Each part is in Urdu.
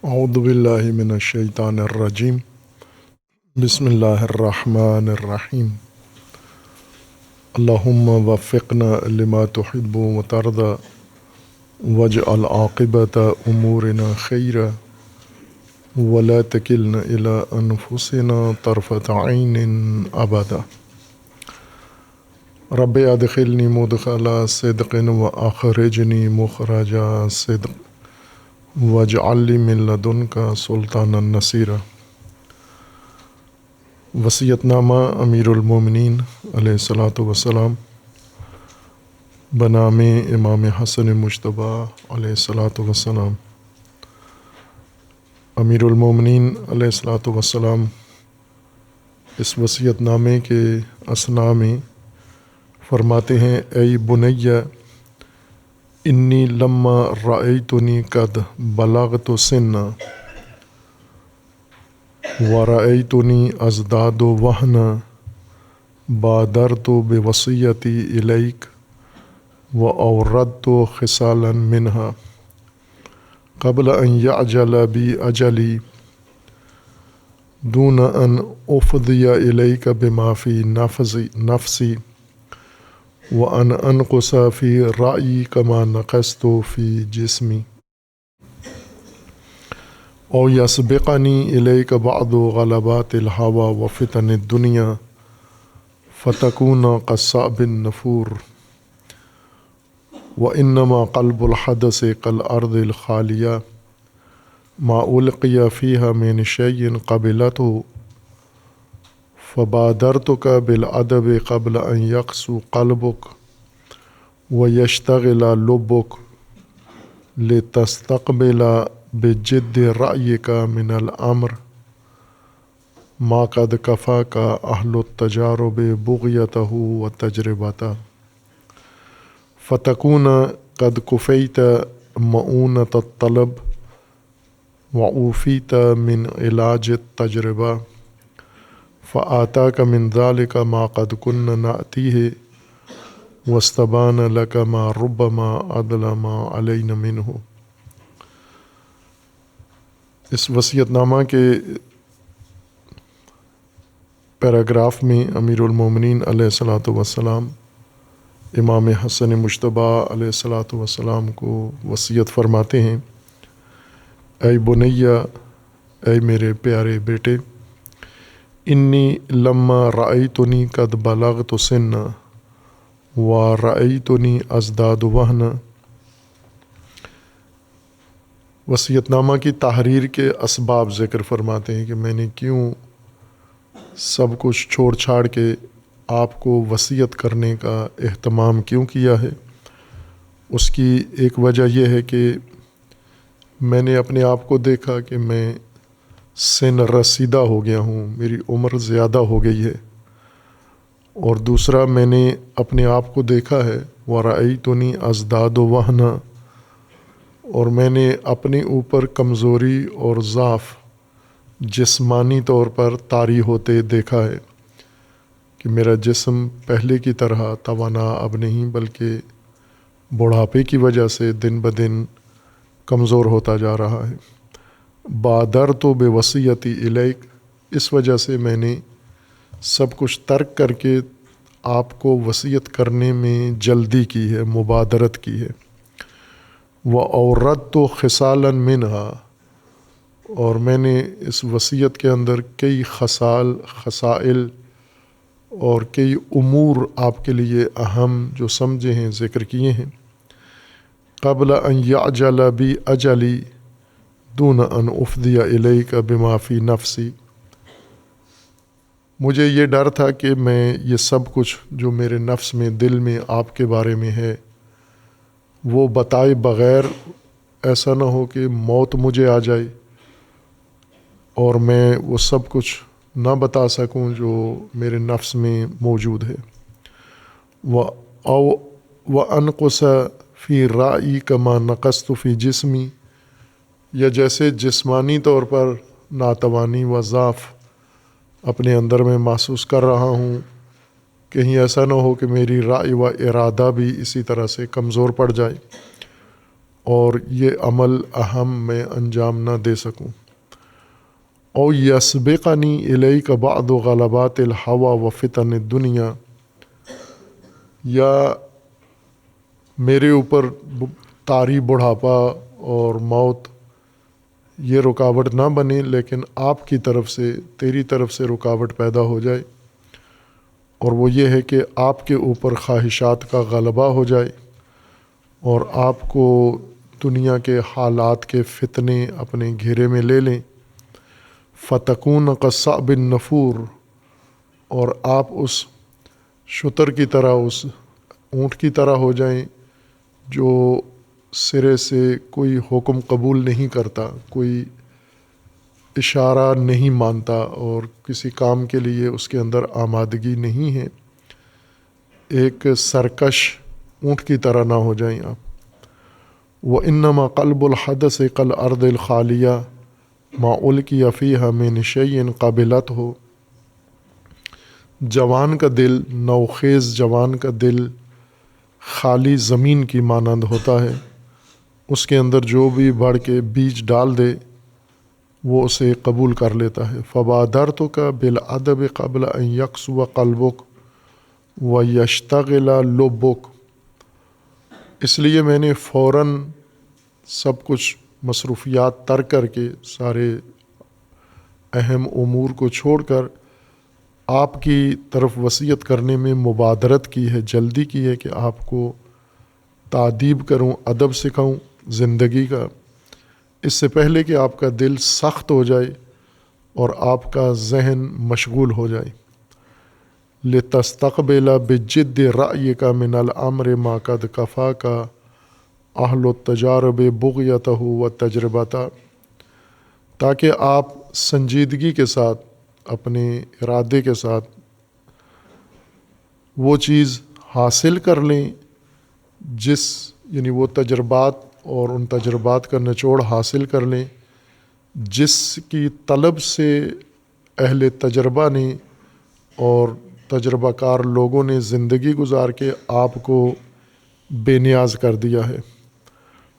اعوذ باللہ من الشیطان الرجیم بسم اللہ الرحمن الرحیم اللہم وفقنا لما تحب وترضى واجعل عاقبۃ امورنا خیرا ولا تکلنا الی انفسنا طرفۃ عین ابدا رب ادخلنی مدخل صدق واخرجنی مخرج صدق واجعل لی من لدنک سلطانا نصیرا۔ وصیت نامہ امیر المومنین علیہ الصلاۃ والسلام بنام امام حسن مجتبیٰ علیہ الصلاۃ والسلام۔ امیر المومنین علیہ الصلاۃ والسلام اس وصیت نامے کے اثناء میں فرماتے ہیں: اے بنیہ انی لما رأیتنی قد بلغت سنا ورأیتنی ازداد وہنا بادرت بوصیتی الیک واوردت خصالا منہا قبل ان یعجل بی اجلی دون ان افضی الیک بما فی نفسی وَأَنْ أَنْقُصَ فِي رَأْيِي كَمَا نَقَصْتُ فِي جِسْمِي أَوْ يَسْبِقَنِي إِلَيْكَ بَعْضُ غَلَبَاتِ الْهَوَى وَفِتَنِ الدُّنْيَا فَتَكُونَ كَالصَّعْبِ النَّفُورِ وَإِنَّمَا قَلْبُ الْحَدَثِ كَالْأَرْضِ الْخَالِيَةِ مَا أُلْقِيَ فِيهَا مِنْ شَيْءٍ قَبِلَتْهُ فبادرتك بالأدب قبل أن يقسو قلبك ويشتغل لبك لتستقبل بجد رأيك من الأمر ما قد كفاك أهل التجارب بغيته وتجربته فتكون قد كفيت مؤونة الطلب وعوفيت من علاج التجربة فآتاك من ذلك ما قد كنا نأتيه واستبان لك ما ربما أظلم علينا منه۔ اس وصیت نامہ کے پیراگراف میں امیر المومنین علیہ الصلاۃ والسلام امام حسن مجتبیٰ علیہ الصلاۃ والسلام کو وصیت فرماتے ہیں: اے بنیہ، اے میرے پیارے بیٹے، انی لما رأیتنی قد بلغت سنا ورأیتنی ازداد وہنا۔ وصیت نامہ کی تحریر کے اسباب ذکر فرماتے ہیں کہ میں نے کیوں سب کچھ چھوڑ چھاڑ کے آپ کو وصیت کرنے کا اہتمام کیوں کیا ہے۔ اس کی ایک وجہ یہ ہے کہ میں نے اپنے آپ کو دیکھا کہ میں سن رسیدہ ہو گیا ہوں، میری عمر زیادہ ہو گئی ہے، اور دوسرا میں نے اپنے آپ کو دیکھا ہے ورأیتنی ازداد وہنا، اور میں نے اپنے اوپر کمزوری اور ضعف جسمانی طور پر طاری ہوتے دیکھا ہے کہ میرا جسم پہلے کی طرح توانا اب نہیں، بلکہ بڑھاپے کی وجہ سے دن بدن کمزور ہوتا جا رہا ہے۔ بادرت بوصیتی الیک، اس وجہ سے میں نے سب کچھ ترک کر کے آپ کو وصیت کرنے میں جلدی کی ہے، مبادرت کی ہے۔ وَأَوْرَدْتُ خِصَالًا مِنْهَا، اور میں نے اس وصیت کے اندر کئی خصائل اور کئی امور آپ کے لیے اہم جو سمجھے ہیں ذکر کیے ہیں۔ قبل ان یعجل بی اجلی دون ان افضی الیک بما فی نفسی، مجھے یہ ڈر تھا کہ میں یہ سب کچھ جو میرے نفس میں، دل میں آپ کے بارے میں ہے، وہ بتائے بغیر ایسا نہ ہو کہ موت مجھے آ جائے اور میں وہ سب کچھ نہ بتا سکوں جو میرے نفس میں موجود ہے۔ وَأَنْقُصَ فِي رَأْيِي كَمَا نَقَصْتُ فِي جِسْمِي، یا جیسے جسمانی طور پر ناتوانی و ضعف اپنے اندر میں محسوس کر رہا ہوں، کہیں ایسا نہ ہو کہ میری رائے و ارادہ بھی اسی طرح سے کمزور پڑ جائے۔ اور یہ عمل اہم میں انجام نہ دے سکوں۔ او یسبقنی الیک بعض غلبات الہوی و فتن الدنیا، یا میرے اوپر طاری بڑھاپا اور موت یہ رکاوٹ نہ بنے، لیکن آپ کی طرف سے، تیری طرف سے رکاوٹ پیدا ہو جائے، اور وہ یہ ہے کہ آپ کے اوپر خواہشات کا غلبہ ہو جائے اور آپ کو دنیا کے حالات کے فتنے اپنے گھیرے میں لے لیں۔ فتکون کالصعب النفور، اور آپ اس شتر کی طرح، اس اونٹ کی طرح ہو جائیں جو سرے سے کوئی حکم قبول نہیں کرتا، کوئی اشارہ نہیں مانتا اور کسی کام کے لیے اس کے اندر آمادگی نہیں ہے، ایک سرکش اونٹ کی طرح نہ ہو جائیں آپ۔ وَإِنَّمَا قَلْبُ الْحَدَثِ كَالْأَرْضِ الْخَالِيَةِ مَا أُلْقِيَ فِيهَا مِنْ شَيْءٍ قَبِلَتْهُ، جوان کا دل، نوخیز جوان کا دل خالی زمین کی مانند ہوتا ہے، اس کے اندر جو بھی بڑھ کے بیج ڈال دے وہ اسے قبول کر لیتا ہے۔ فَبَادَرْتُكَ بِالْأَدَبِ قَبْلَ أَنْ يَقْسُوَ قَلْبُكَ وَيَشْتَغِلَ لُبُّكَ، اس لیے میں نے فوراً سب کچھ مصروفیات ترک کر کے، سارے اہم امور کو چھوڑ کر آپ کی طرف وصیت کرنے میں مبادرت کی ہے، جلدی کی ہے کہ آپ کو تادیب کروں، ادب سکھاؤں زندگی کا، اس سے پہلے کہ آپ کا دل سخت ہو جائے اور آپ کا ذہن مشغول ہو جائے۔ لِتَسْتَقْبِلَ بِجِدِّ رَأْيِكَ مِنَ الْأَمْرِ مَا قَدْ كَفَاكَ أَهْلُ التَّجَارِبِ بُغْيَتَهُ وَتَجْرِبَتَهُ، تاکہ آپ سنجیدگی کے ساتھ، اپنے ارادے کے ساتھ وہ چیز حاصل کر لیں یعنی وہ تجربات اور ان تجربات کا نچوڑ حاصل کر لیں جس کی طلب سے اہل تجربہ نے اور تجربہ کار لوگوں نے زندگی گزار کے آپ کو بے نیاز کر دیا ہے۔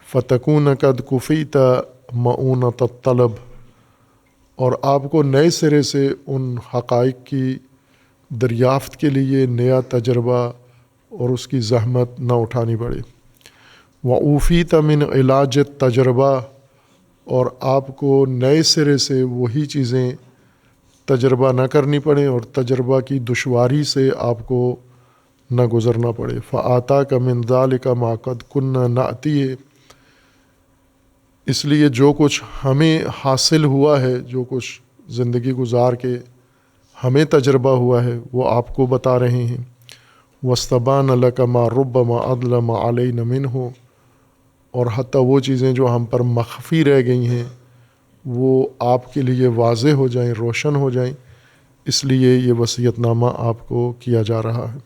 فَتَكُونَ قَدْ كُفِيتَ مَعُونَةَ الطَّلَب، اور آپ کو نئے سرے سے ان حقائق کی دریافت کے لیے نیا تجربہ اور اس کی زحمت نہ اٹھانی پڑے۔ وَأُوفِيتَ مِنْ عِلَاجِ التَّجْرِبَةِ، اور آپ کو نئے سرے سے وہی چیزیں تجربہ نہ کرنی پڑیں اور تجربہ کی دشواری سے آپ کو نہ گزرنا پڑے۔ فَآتَاكَ مِنْ ذَلِكَ مَا قَدْ كُنَّا نَأْتِيهِ، اس لیے جو کچھ ہمیں حاصل ہوا ہے، جو کچھ زندگی گزار کے ہمیں تجربہ ہوا ہے وہ آپ کو بتا رہے ہیں۔ وَاسْتَبَانَ لَكَ مَا رُبَّمَا أَظْلَمَ عَلَيْنَا مِنْهُ، اور حتیٰ وہ چیزیں جو ہم پر مخفی رہ گئی ہیں وہ آپ کے لیے واضح ہو جائیں، روشن ہو جائیں، اس لیے یہ وصیت نامہ آپ کو کیا جا رہا ہے۔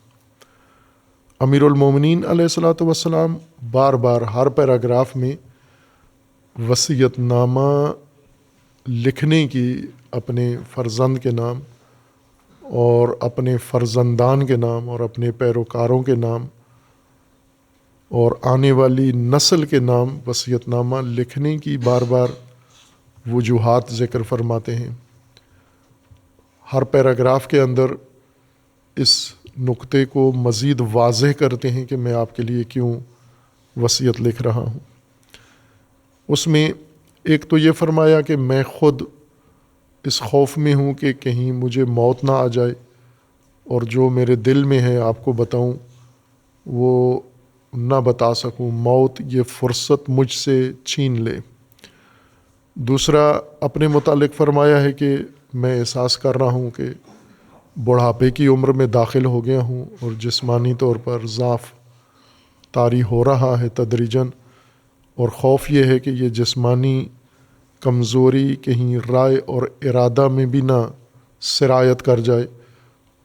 امیر المومنین علیہ الصلاۃ والسلام بار بار ہر پیراگراف میں وصیت نامہ لکھنے کی اپنے فرزند کے نام اور اپنے فرزندان کے نام اور اپنے پیروکاروں کے نام اور آنے والی نسل کے نام وصیت نامہ لکھنے کی بار بار وجوہات ذکر فرماتے ہیں۔ ہر پیراگراف کے اندر اس نقطے کو مزید واضح کرتے ہیں کہ میں آپ کے لیے کیوں وصیت لکھ رہا ہوں۔ اس میں ایک تو یہ فرمایا کہ میں خود اس خوف میں ہوں کہ کہیں مجھے موت نہ آ جائے اور جو میرے دل میں ہے آپ کو بتاؤں وہ نہ بتا سکوں، موت یہ فرصت مجھ سے چھین لے۔ دوسرا اپنے متعلق فرمایا ہے کہ میں احساس کر رہا ہوں کہ بڑھاپے کی عمر میں داخل ہو گیا ہوں اور جسمانی طور پر ضعف طاری ہو رہا ہے تدریجاً، اور خوف یہ ہے کہ یہ جسمانی کمزوری کہیں رائے اور ارادہ میں بھی نہ سرایت کر جائے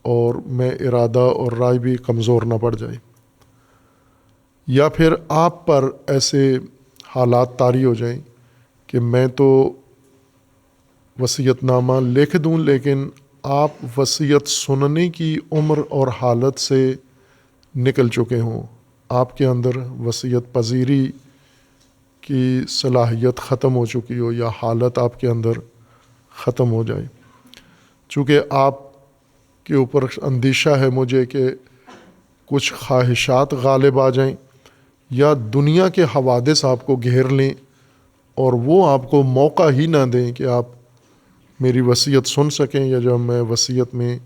اور میں ارادہ اور رائے بھی کمزور نہ پڑ جائے، یا پھر آپ پر ایسے حالات طاری ہو جائیں کہ میں تو وصیت نامہ لکھ دوں لیکن آپ وصیت سننے کی عمر اور حالت سے نکل چکے ہوں، آپ کے اندر وصیت پذیری کی صلاحیت ختم ہو چکی ہو یا حالت آپ کے اندر ختم ہو جائے. چونکہ آپ کے اوپر اندیشہ ہے مجھے کہ کچھ خواہشات غالب آ جائیں یا دنیا کے حوادث آپ کو گھیر لیں اور وہ آپ کو موقع ہی نہ دیں کہ آپ میری وصیت سن سکیں یا جو میں وصیت میں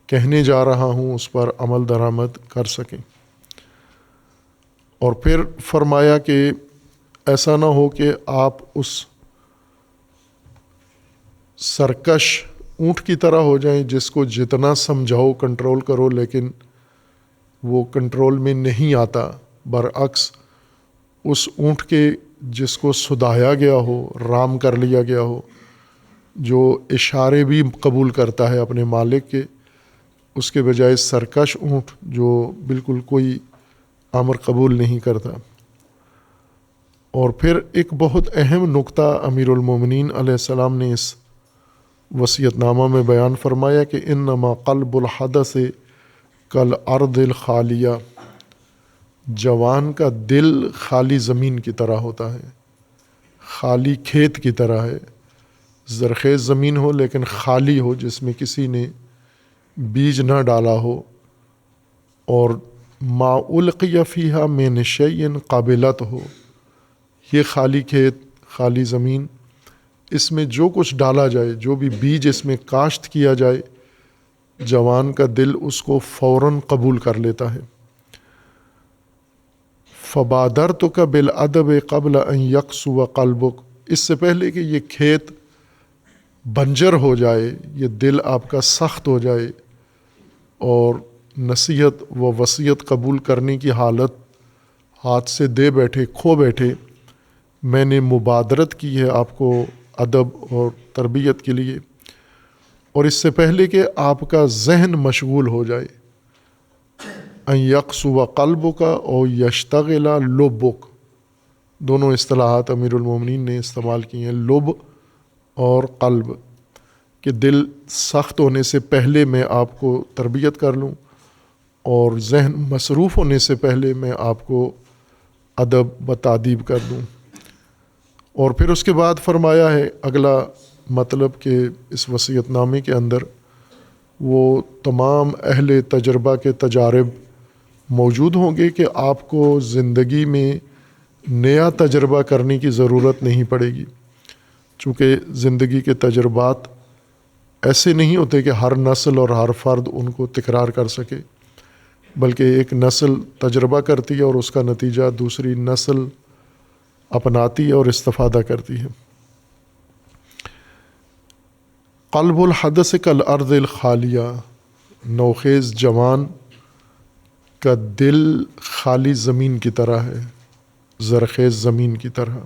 کہنے جا رہا ہوں اس پر عمل درآمد کر سکیں. اور پھر فرمایا کہ ایسا نہ ہو کہ آپ اس سرکش اونٹ کی طرح ہو جائیں جس کو جتنا سمجھاؤ کنٹرول کرو لیکن وہ کنٹرول میں نہیں آتا. برعکس اس اونٹ کے جس کو سدھایا گیا ہو، رام کر لیا گیا ہو، جو اشارے بھی قبول کرتا ہے اپنے مالک کے، اس کے بجائے سرکش اونٹ جو بالکل کوئی امر قبول نہیں کرتا. اور پھر ایک بہت اہم نقطہ امیر المومنین علیہ السلام نے اس وصیت نامہ میں بیان فرمایا کہ انما قلب الحدث کالارض الخالیہ، جوان کا دل خالی زمین کی طرح ہوتا ہے، خالی کھیت کی طرح ہے. زرخیز زمین ہو لیکن خالی ہو، جس میں کسی نے بیج نہ ڈالا ہو. اور ما القی فیہا من شیء قابلت ہو، یہ خالی کھیت، خالی زمین، اس میں جو کچھ ڈالا جائے، جو بھی بیج اس میں کاشت کیا جائے، جوان کا دل اس کو فوراً قبول کر لیتا ہے. فبادرتک بالادب قبل ان یقسو قلبک، اس سے پہلے کہ یہ کھیت بنجر ہو جائے، یہ دل آپ کا سخت ہو جائے اور نصیحت و وصیت قبول کرنے کی حالت ہاتھ سے دے بیٹھے، کھو بیٹھے، میں نے مبادرت کی ہے آپ کو ادب اور تربیت کے لیے. اور اس سے پہلے کہ آپ کا ذہن مشغول ہو جائے، ان یقسو قلبک او یشتغل لبک، دونوں اصطلاحات امیر المومنین نے استعمال کی ہیں، لب اور قلب، کہ دل سخت ہونے سے پہلے میں آپ کو تربیت کر لوں اور ذہن مصروف ہونے سے پہلے میں آپ کو ادب و تادیب کر دوں. اور پھر اس کے بعد فرمایا ہے اگلا مطلب کہ اس وصیت نامے کے اندر وہ تمام اہل تجربہ کے تجارب موجود ہوں گے کہ آپ کو زندگی میں نیا تجربہ کرنے کی ضرورت نہیں پڑے گی، چونکہ زندگی کے تجربات ایسے نہیں ہوتے کہ ہر نسل اور ہر فرد ان کو تکرار کر سکے، بلکہ ایک نسل تجربہ کرتی ہے اور اس کا نتیجہ دوسری نسل اپناتی ہے اور استفادہ کرتی ہے. قلب الحدث کالارض الخالیہ، نوخیز جوان کا دل خالی زمین کی طرح ہے، زرخیز زمین کی طرح.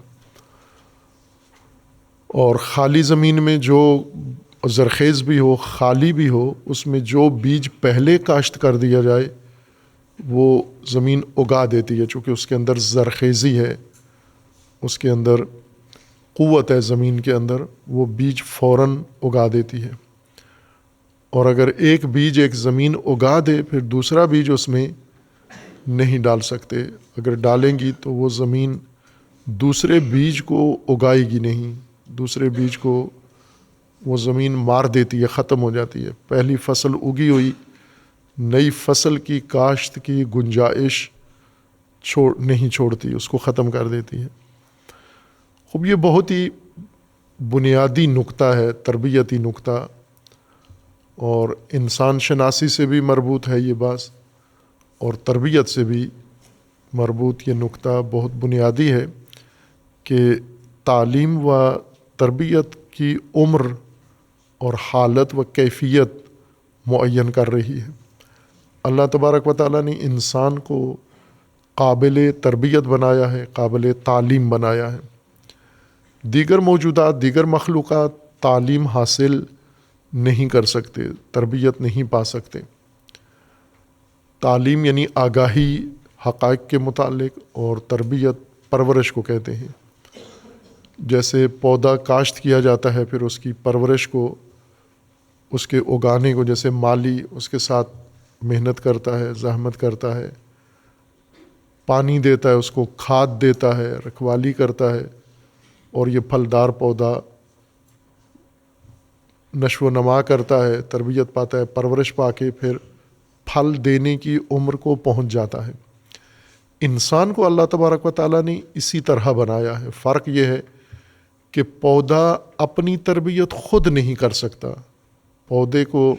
اور خالی زمین میں جو زرخیز بھی ہو، خالی بھی ہو، اس میں جو بیج پہلے کاشت کر دیا جائے وہ زمین اگا دیتی ہے، چونکہ اس کے اندر زرخیزی ہے، اس کے اندر قوت ہے زمین کے اندر، وہ بیج فوراً اگا دیتی ہے. اور اگر ایک بیج ایک زمین اگا دے پھر دوسرا بیج اس میں نہیں ڈال سکتے، اگر ڈالیں گی تو وہ زمین دوسرے بیج کو اگائے گی نہیں، دوسرے بیج کو وہ زمین مار دیتی ہے، ختم ہو جاتی ہے. پہلی فصل اگی ہوئی نئی فصل کی کاشت کی گنجائش نہیں چھوڑتی، اس کو ختم کر دیتی ہے. خوب یہ بہت ہی بنیادی نقطہ ہے، تربیتی نقطہ، اور انسان شناسی سے بھی مربوط ہے یہ بات اور تربیت سے بھی مربوط. یہ نقطہ بہت بنیادی ہے کہ تعلیم و تربیت کی عمر اور حالت و کیفیت معین کر رہی ہے. اللہ تبارک و تعالیٰ نے انسان کو قابل تربیت بنایا ہے، قابل تعلیم بنایا ہے. دیگر موجودات، دیگر مخلوقات تعلیم حاصل نہیں کر سکتے، تربیت نہیں پا سکتے. تعلیم یعنی آگاہی حقائق کے متعلق، اور تربیت پرورش کو کہتے ہیں. جیسے پودا کاشت کیا جاتا ہے پھر اس کی پرورش کو، اس کے اگانے کو، جیسے مالی اس کے ساتھ محنت کرتا ہے، زحمت کرتا ہے، پانی دیتا ہے، اس کو کھاد دیتا ہے، رکھوالی کرتا ہے، اور یہ پھلدار پودا نشو و نما کرتا ہے، تربیت پاتا ہے، پرورش پا کے پھر پھل دینے کی عمر کو پہنچ جاتا ہے۔ انسان کو اللہ تبارک و تعالیٰ نے اسی طرح بنایا ہے۔ فرق یہ ہے کہ پودا اپنی تربیت خود نہیں کر سکتا، پودے کو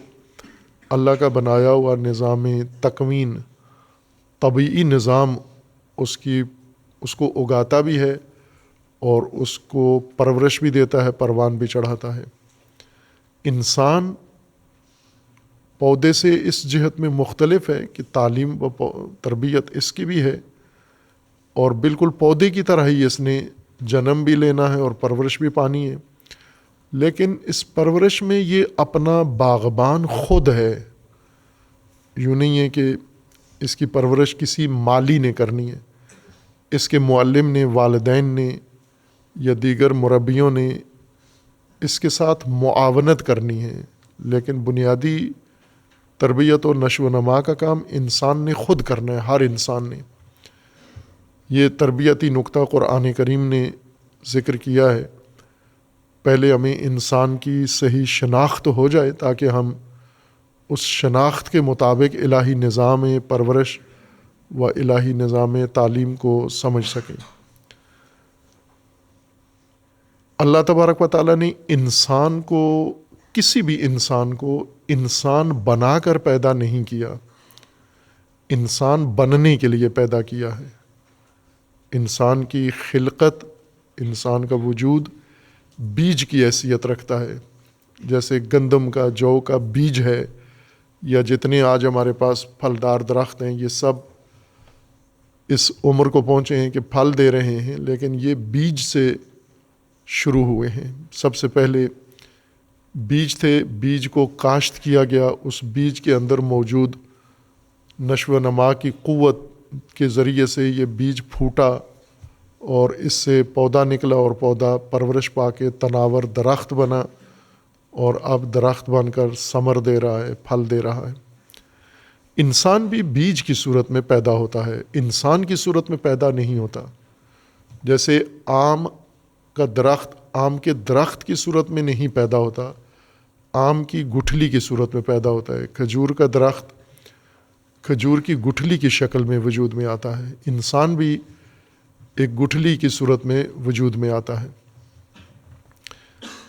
اللہ کا بنایا ہوا نظام تکوین، طبعی نظام اس کو اگاتا بھی ہے اور اس کو پرورش بھی دیتا ہے، پروان بھی چڑھاتا ہے۔ انسان پودے سے اس جہت میں مختلف ہے کہ تعلیم و تربیت اس کی بھی ہے، اور بالکل پودے کی طرح ہی اس نے جنم بھی لینا ہے اور پرورش بھی پانی ہے، لیکن اس پرورش میں یہ اپنا باغبان خود ہے۔ یوں نہیں ہے کہ اس کی پرورش کسی مالی نے کرنی ہے، اس کے معلم نے، والدین نے یا دیگر مربیوں نے اس کے ساتھ معاونت کرنی ہے، لیکن بنیادی تربیت اور نشو و نما کا کام انسان نے خود کرنا ہے، ہر انسان نے۔ یہ تربیتی نقطہ قرآن کریم نے ذکر کیا ہے۔ پہلے ہمیں انسان کی صحیح شناخت ہو جائے تاکہ ہم اس شناخت کے مطابق الہی نظام پرورش و الہی نظام تعلیم کو سمجھ سکیں۔ اللہ تبارک و تعالیٰ نے انسان کو، کسی بھی انسان کو انسان بنا کر پیدا نہیں کیا، انسان بننے کے لیے پیدا کیا ہے۔ انسان کی خلقت، انسان کا وجود بیج کی حیثیت رکھتا ہے، جیسے گندم کا، جو کا بیج ہے، یا جتنے آج ہمارے پاس پھلدار درخت ہیں، یہ سب اس عمر کو پہنچے ہیں کہ پھل دے رہے ہیں، لیکن یہ بیج سے شروع ہوئے ہیں۔ سب سے پہلے بیج تھے، بیج کو کاشت کیا گیا، اس بیج کے اندر موجود نشو و نما کی قوت کے ذریعے سے یہ بیج پھوٹا اور اس سے پودا نکلا، اور پودا پرورش پا کے تناور درخت بنا، اور اب درخت بن کر ثمر دے رہا ہے، پھل دے رہا ہے۔ انسان بھی بیج کی صورت میں پیدا ہوتا ہے، انسان کی صورت میں پیدا نہیں ہوتا۔ جیسے آم کا درخت آم کے درخت کی صورت میں نہیں پیدا ہوتا، آم کی گٹھلی کی صورت میں پیدا ہوتا ہے۔ کھجور کا درخت کھجور کی گٹھلی کی شکل میں وجود میں آتا ہے۔ انسان بھی ایک گٹھلی کی صورت میں وجود میں آتا ہے۔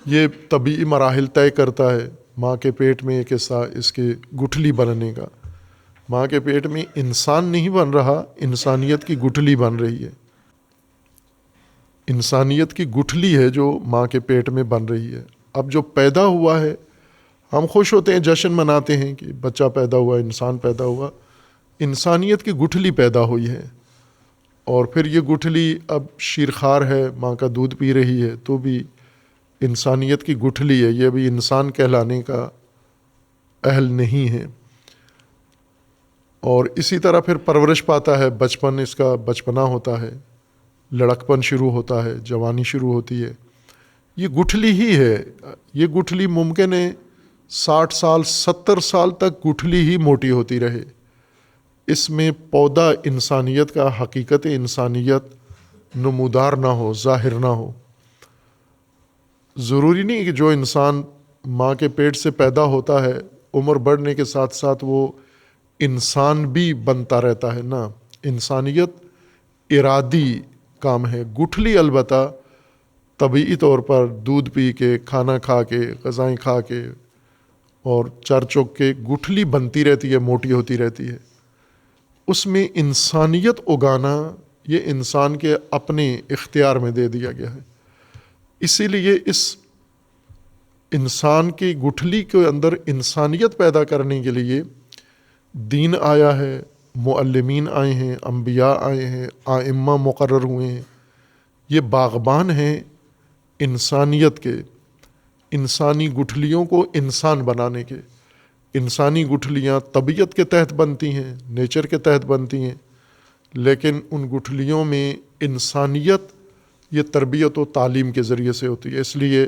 یہ طبعی مراحل طے کرتا ہے۔ ماں کے پیٹ میں ایک حصہ اس کے گٹھلی بننے کا، ماں کے پیٹ میں انسان نہیں بن رہا، انسانیت کی گٹھلی بن رہی ہے۔ انسانیت کی گٹھلی ہے جو ماں کے پیٹ میں بن رہی ہے۔ اب جو پیدا ہوا ہے، ہم خوش ہوتے ہیں، جشن مناتے ہیں کہ بچہ پیدا ہوا، انسان پیدا ہوا۔ انسانیت کی گٹھلی پیدا ہوئی ہے، اور پھر یہ گٹھلی اب شیرخوار ہے، ماں کا دودھ پی رہی ہے، تو بھی انسانیت کی گٹھلی ہے، یہ بھی انسان کہلانے کا اہل نہیں ہے۔ اور اسی طرح پھر پرورش پاتا ہے، بچپن اس کا بچپنا ہوتا ہے، لڑکپن شروع ہوتا ہے، جوانی شروع ہوتی ہے۔ یہ گٹھلی ہی ہے، یہ گٹھلی ممکن ہے 60 سال 70 سال تک گٹھلی ہی موٹی ہوتی رہے، اس میں پودا انسانیت کا، حقیقت انسانیت نمودار نہ ہو، ظاہر نہ ہو۔ ضروری نہیں کہ جو انسان ماں کے پیٹ سے پیدا ہوتا ہے، عمر بڑھنے کے ساتھ ساتھ وہ انسان بھی بنتا رہتا ہے، نا، انسانیت ارادی کام ہے۔ گٹھلی البتہ طبعی طور پر دودھ پی کے، کھانا کھا کے، غذائیں کھا کے اور چر چوک کے گٹھلی بنتی رہتی ہے، موٹی ہوتی رہتی ہے۔ اس میں انسانیت اگانا یہ انسان کے اپنے اختیار میں دے دیا گیا ہے۔ اسی لیے اس انسان کی گٹھلی کے اندر انسانیت پیدا کرنے کے لیے دین آیا ہے، معلمین آئے ہیں، انبیاء آئے ہیں، ائمہ مقرر ہوئے ہیں۔ یہ باغبان ہیں انسانیت کے، انسانی گٹھلیوں کو انسان بنانے کے۔ انسانی گٹھلیاں طبیعت کے تحت بنتی ہیں، نیچر کے تحت بنتی ہیں، لیکن ان گٹھلیوں میں انسانیت یہ تربیت و تعلیم کے ذریعے سے ہوتی ہے۔ اس لیے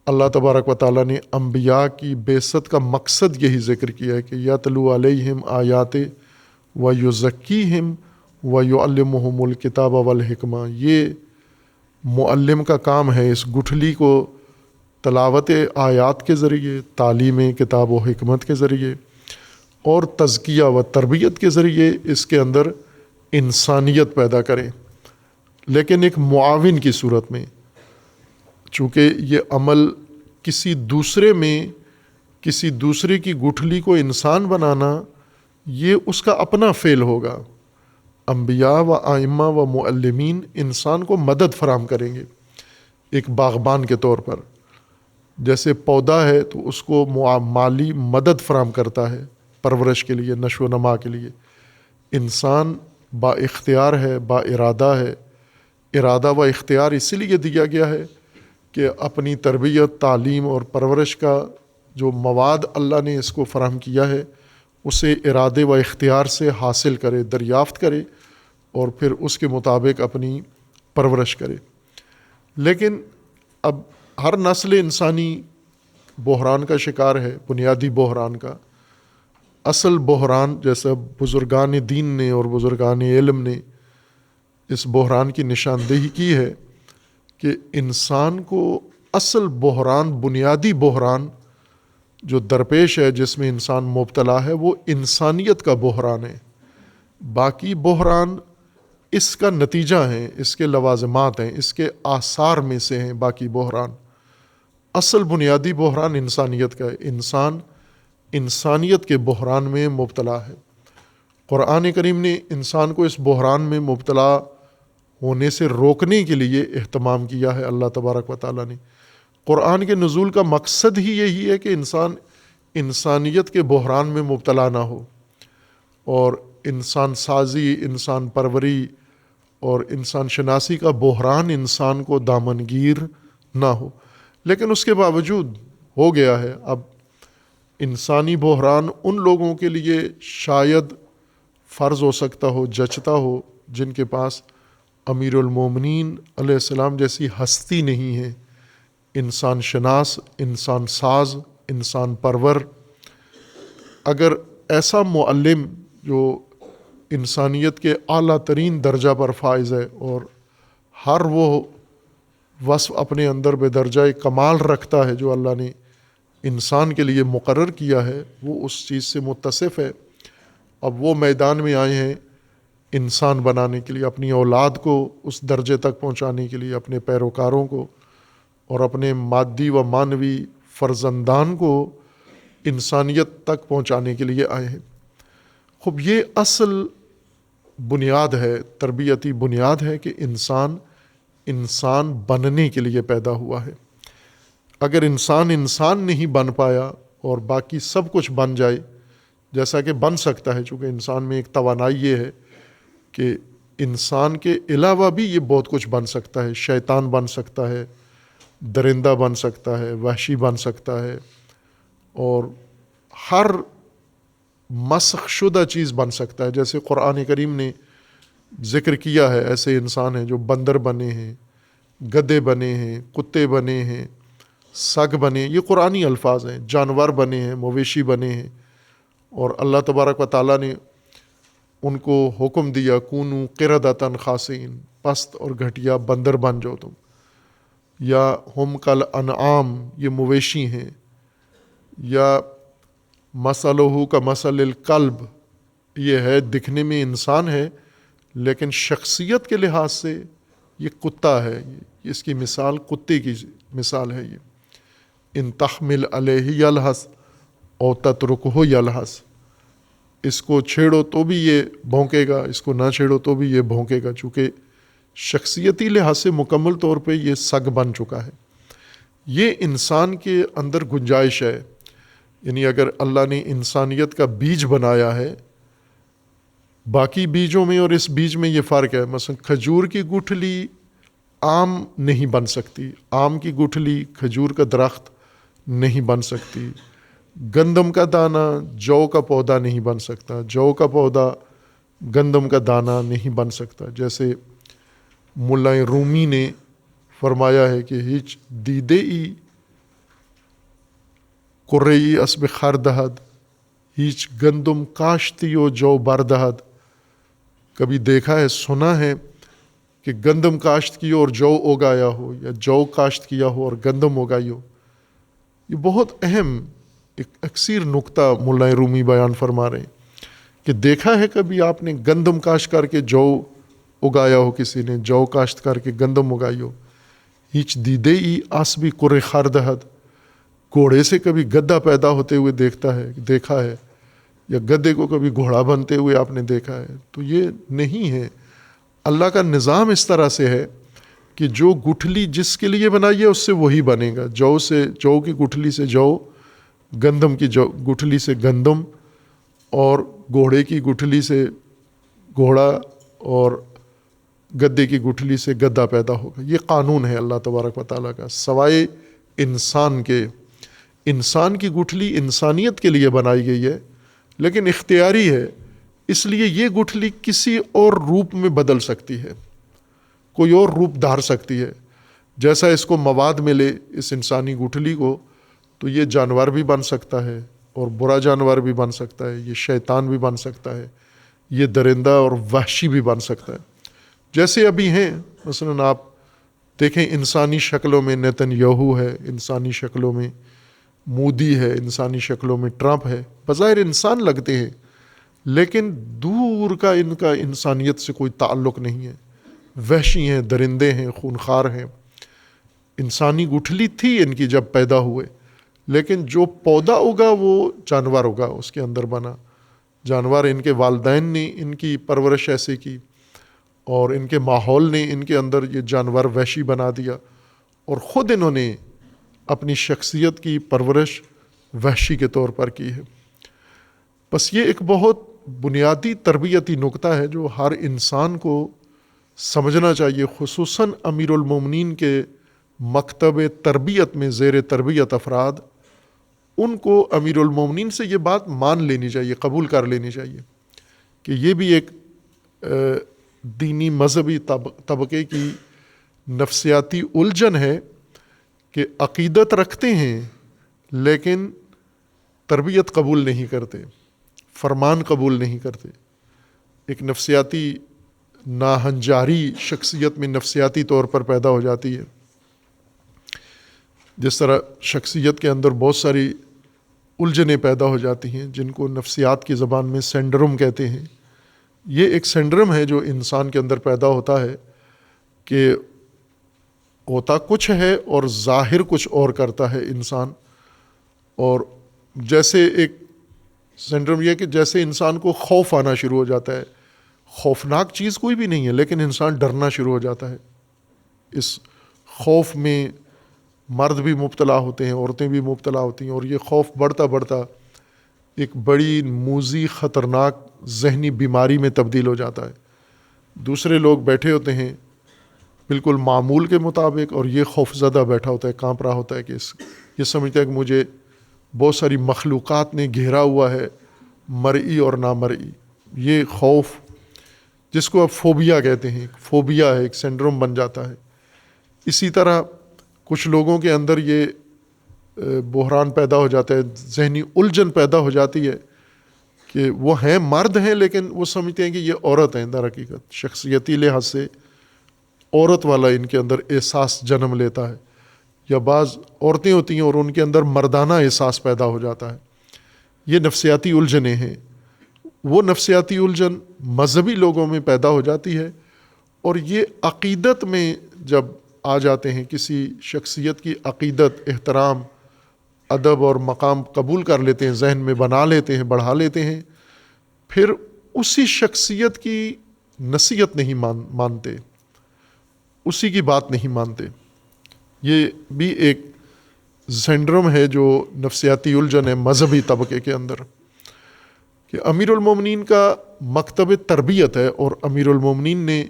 اللہ تبارک و تعالیٰ نے انبیاء کی بعثت کا مقصد یہی ذکر کیا ہے کہ یتلو علیہم آیات و یزکیہم وَيُعَلِّمُهُمُ الْكِتَابَ وَالْحِکْمَہ، یہ معلم کا کام ہے اس گٹھلی کو تلاوت آیات کے ذریعے، تعلیم کتاب و حکمت کے ذریعے اور تزکیہ و تربیت کے ذریعے اس کے اندر انسانیت پیدا کرے، لیکن ایک معاون کی صورت میں، چونکہ یہ عمل کسی دوسرے کی گٹھلی کو انسان بنانا یہ اس کا اپنا فعل ہوگا۔ انبیاء و ائمہ و معلمین انسان کو مدد فراہم کریں گے، ایک باغبان کے طور پر، جیسے پودا ہے تو اس کو مالی مدد فراہم کرتا ہے پرورش کے لیے، نشو و نما کے لیے۔ انسان با اختیار ہے، با ارادہ ہے، ارادہ و اختیار اسی لیے دیا گیا ہے کہ اپنی تربیت، تعلیم اور پرورش کا جو مواد اللہ نے اس کو فراہم کیا ہے اسے ارادے و اختیار سے حاصل کرے، دریافت کرے اور پھر اس کے مطابق اپنی پرورش کرے۔ لیکن اب ہر نسل انسانی بحران کا شکار ہے، بنیادی بحران کا۔ اصل بحران، جیسا بزرگان دین نے اور بزرگان علم نے اس بحران کی نشاندہی کی ہے کہ انسان کو اصل بحران، بنیادی بحران جو درپیش ہے، جس میں انسان مبتلا ہے، وہ انسانیت کا بحران ہے۔ باقی بحران اس کا نتیجہ ہیں، اس کے لوازمات ہیں، اس کے آثار میں سے ہیں باقی بحران۔ اصل بنیادی بحران انسانیت کا ہے، انسان انسانیت کے بحران میں مبتلا ہے۔ قرآن کریم نے انسان کو اس بحران میں مبتلا ہونے سے روکنے کے لیے اہتمام کیا ہے۔ اللہ تبارک و تعالیٰ نے قرآن کے نزول کا مقصد ہی یہی ہے کہ انسان انسانیت کے بحران میں مبتلا نہ ہو اور انسان سازی، انسان پروری اور انسان شناسی کا بحران انسان کو دامنگیر نہ ہو۔ لیکن اس کے باوجود ہو گیا ہے۔ اب انسانی بحران ان لوگوں کے لیے شاید فرض ہو سکتا ہو، جچتا ہو، جن کے پاس امیر المومنین علیہ السلام جیسی ہستی نہیں ہے، انسان شناس، انسان ساز، انسان پرور۔ اگر ایسا معلم جو انسانیت کے اعلیٰ ترین درجہ پر فائز ہے اور ہر وہ وصف اپنے اندر بے درجہ کمال رکھتا ہے جو اللہ نے انسان کے لیے مقرر کیا ہے، وہ اس چیز سے متصف ہے، اب وہ میدان میں آئے ہیں انسان بنانے کے لیے، اپنی اولاد کو اس درجے تک پہنچانے کے لیے، اپنے پیروکاروں کو اور اپنے مادی و معنوی فرزندان کو انسانیت تک پہنچانے کے لیے آئے ہیں۔ خوب یہ اصل بنیاد ہے، تربیتی بنیاد ہے کہ انسان بننے کے لیے پیدا ہوا ہے۔ اگر انسان نہیں بن پایا اور باقی سب کچھ بن جائے، جیسا کہ بن سکتا ہے، چونکہ انسان میں ایک توانائی یہ ہے کہ انسان کے علاوہ بھی یہ بہت کچھ بن سکتا ہے، شیطان بن سکتا ہے، درندہ بن سکتا ہے، وحشی بن سکتا ہے، اور ہر مسخ شدہ چیز بن سکتا ہے۔ جیسے قرآن کریم نے ذکر کیا ہے، ایسے انسان ہیں جو بندر بنے ہیں، گدھے بنے ہیں، کتے بنے ہیں، سگ بنے، یہ قرآنی الفاظ ہیں، جانور بنے ہیں، مویشی بنے ہیں، اور اللہ تبارک و تعالیٰ نے ان کو حکم دیا کونو قردۃ خاسئین، پست اور گھٹیا بندر بن جاؤ تم، یا ہم کل انعام، یہ مویشی ہیں، یا مثلہ کا مثل الکلب، یہ ہے دکھنے میں انسان ہے لیکن شخصیت کے لحاظ سے یہ کتا ہے، اس کی مثال کتے کی مثال ہے۔ یہ ان تحمل علیہ یلہث او تترکہ یلہث، اس کو چھیڑو تو بھی یہ بھونکے گا، اس کو نہ چھیڑو تو بھی یہ بھونکے گا، چونکہ شخصیتی لحاظ سے مکمل طور پہ یہ سگ بن چکا ہے۔ یہ انسان کے اندر گنجائش ہے، یعنی اگر اللہ نے انسانیت کا بیج بنایا ہے، باقی بیجوں میں اور اس بیج میں یہ فرق ہے۔ مثلا کھجور کی گٹھلی آم نہیں بن سکتی، آم کی گٹھلی کھجور کا درخت نہیں بن سکتی، گندم کا دانہ جو کا پودا نہیں بن سکتا، جو کا پودا گندم کا دانہ نہیں بن سکتا۔ جیسے ملا رومی نے فرمایا ہے کہ ہیچ دیدے ای قرئی اسب خردہد، ہیچ گندم کاشتی و جو بردہد، کبھی دیکھا ہے، سنا ہے کہ گندم کاشت کی اور جو اگایا ہو، یا جو کاشت کیا ہو اور گندم اگائی ہو؟ یہ بہت اہم ایک اکثیر نکتہ مولا رومی بیان فرما رہے ہیں کہ دیکھا ہے کبھی آپ نے گندم کاشت کر کے جو اگایا ہو، کسی نے جو کاشت کر کے گندم اگائی ہو؟ ہیچ دیدے ای آسبی کرے خردہد، گھوڑے سے کبھی گدھا پیدا ہوتے ہوئے دیکھا ہے، یا گدھے کو کبھی گھوڑا بنتے ہوئے آپ نے دیکھا ہے؟ تو یہ نہیں ہے۔ اللہ کا نظام اس طرح سے ہے کہ جو گٹھلی جس کے لیے بنائی ہے اس سے وہی بنے گا۔ جو کی گٹھلی سے جو، گندم کی گٹھلی سے گندم، اور گھوڑے کی گٹھلی سے گھوڑا، اور گدے کی گٹھلی سے گدھا پیدا ہوگا۔ یہ قانون ہے اللہ تبارک و تعالیٰ کا، سوائے انسان کے۔ انسان کی گٹھلی انسانیت کے لیے بنائی گئی ہے، لیکن اختیاری ہے، اس لیے یہ گٹھلی کسی اور روپ میں بدل سکتی ہے، کوئی اور روپ دھار سکتی ہے۔ جیسا اس کو مواد ملے اس انسانی گٹھلی کو، تو یہ جانور بھی بن سکتا ہے، اور برا جانور بھی بن سکتا ہے، یہ شیطان بھی بن سکتا ہے، یہ درندہ اور وحشی بھی بن سکتا ہے، جیسے ابھی ہیں۔ مثلاً آپ دیکھیں انسانی شکلوں میں نیتن یاہو ہے، انسانی شکلوں میں مودی ہے، انسانی شکلوں میں ٹرمپ ہے، بظاہر انسان لگتے ہیں، لیکن دور کا ان کا انسانیت سے کوئی تعلق نہیں ہے، وحشی ہیں، درندے ہیں، خونخوار ہیں۔ انسانی گٹھلی تھی ان کی جب پیدا ہوئے، لیکن جو پودا اگا وہ جانور اگا، اس کے اندر بنا جانور۔ ان کے والدین نے ان کی پرورش ایسے کی، اور ان کے ماحول نے ان کے اندر یہ جانور وحشی بنا دیا، اور خود انہوں نے اپنی شخصیت کی پرورش وحشی کے طور پر کی ہے۔ بس یہ ایک بہت بنیادی تربیتی نکتہ ہے جو ہر انسان کو سمجھنا چاہیے، خصوصاً امیر المومنین کے مکتب تربیت میں زیر تربیت افراد، ان کو امیر المومنین سے یہ بات مان لینی چاہیے، قبول کر لینی چاہیے کہ یہ بھی ایک دینی مذہبی طبقے کی نفسیاتی الجھن ہے کہ عقیدت رکھتے ہیں لیکن تربیت قبول نہیں کرتے، فرمان قبول نہیں کرتے۔ ایک نفسیاتی ناہنجاری شخصیت میں نفسیاتی طور پر پیدا ہو جاتی ہے۔ جس طرح شخصیت کے اندر بہت ساری الجھنیں پیدا ہو جاتی ہیں، جن کو نفسیات کی زبان میں سینڈروم کہتے ہیں۔ یہ ایک سینڈروم ہے جو انسان کے اندر پیدا ہوتا ہے کہ ہوتا کچھ ہے اور ظاہر کچھ اور کرتا ہے انسان۔ اور جیسے ایک سینڈروم یہ کہ جیسے انسان کو خوف آنا شروع ہو جاتا ہے، خوفناک چیز کوئی بھی نہیں ہے لیکن انسان ڈرنا شروع ہو جاتا ہے۔ اس خوف میں مرد بھی مبتلا ہوتے ہیں، عورتیں بھی مبتلا ہوتی ہیں، اور یہ خوف بڑھتا بڑھتا ایک بڑی موذی خطرناک ذہنی بیماری میں تبدیل ہو جاتا ہے۔ دوسرے لوگ بیٹھے ہوتے ہیں بالکل معمول کے مطابق، اور یہ خوف زدہ بیٹھا ہوتا ہے، کانپ رہا ہوتا ہے کہ یہ سمجھتا ہے کہ مجھے بہت ساری مخلوقات نے گھیرا ہوا ہے، مرئی اور نامرئی۔ یہ خوف جس کو اب فوبیا کہتے ہیں، فوبیا ہے، ایک سینڈروم بن جاتا ہے۔ اسی طرح کچھ لوگوں کے اندر یہ بحران پیدا ہو جاتا ہے، ذہنی الجھن پیدا ہو جاتی ہے کہ وہ ہیں مرد ہیں لیکن وہ سمجھتے ہیں کہ یہ عورت ہیں۔ در حقیقت شخصیتی لحاظ سے عورت والا ان کے اندر احساس جنم لیتا ہے، یا بعض عورتیں ہوتی ہیں اور ان کے اندر مردانہ احساس پیدا ہو جاتا ہے۔ یہ نفسیاتی الجھنیں ہیں۔ وہ نفسیاتی الجھن مذہبی لوگوں میں پیدا ہو جاتی ہے، اور یہ عقیدت میں جب آ جاتے ہیں، کسی شخصیت کی عقیدت، احترام، ادب اور مقام قبول کر لیتے ہیں، ذہن میں بنا لیتے ہیں، بڑھا لیتے ہیں، پھر اسی شخصیت کی نصیحت نہیں مانتے، اسی کی بات نہیں مانتے۔ یہ بھی ایک سینڈروم ہے جو نفسیاتی الجھن ہے مذہبی طبقے کے اندر، کہ امیر المومنین کا مکتب تربیت ہے، اور امیر المومنین نے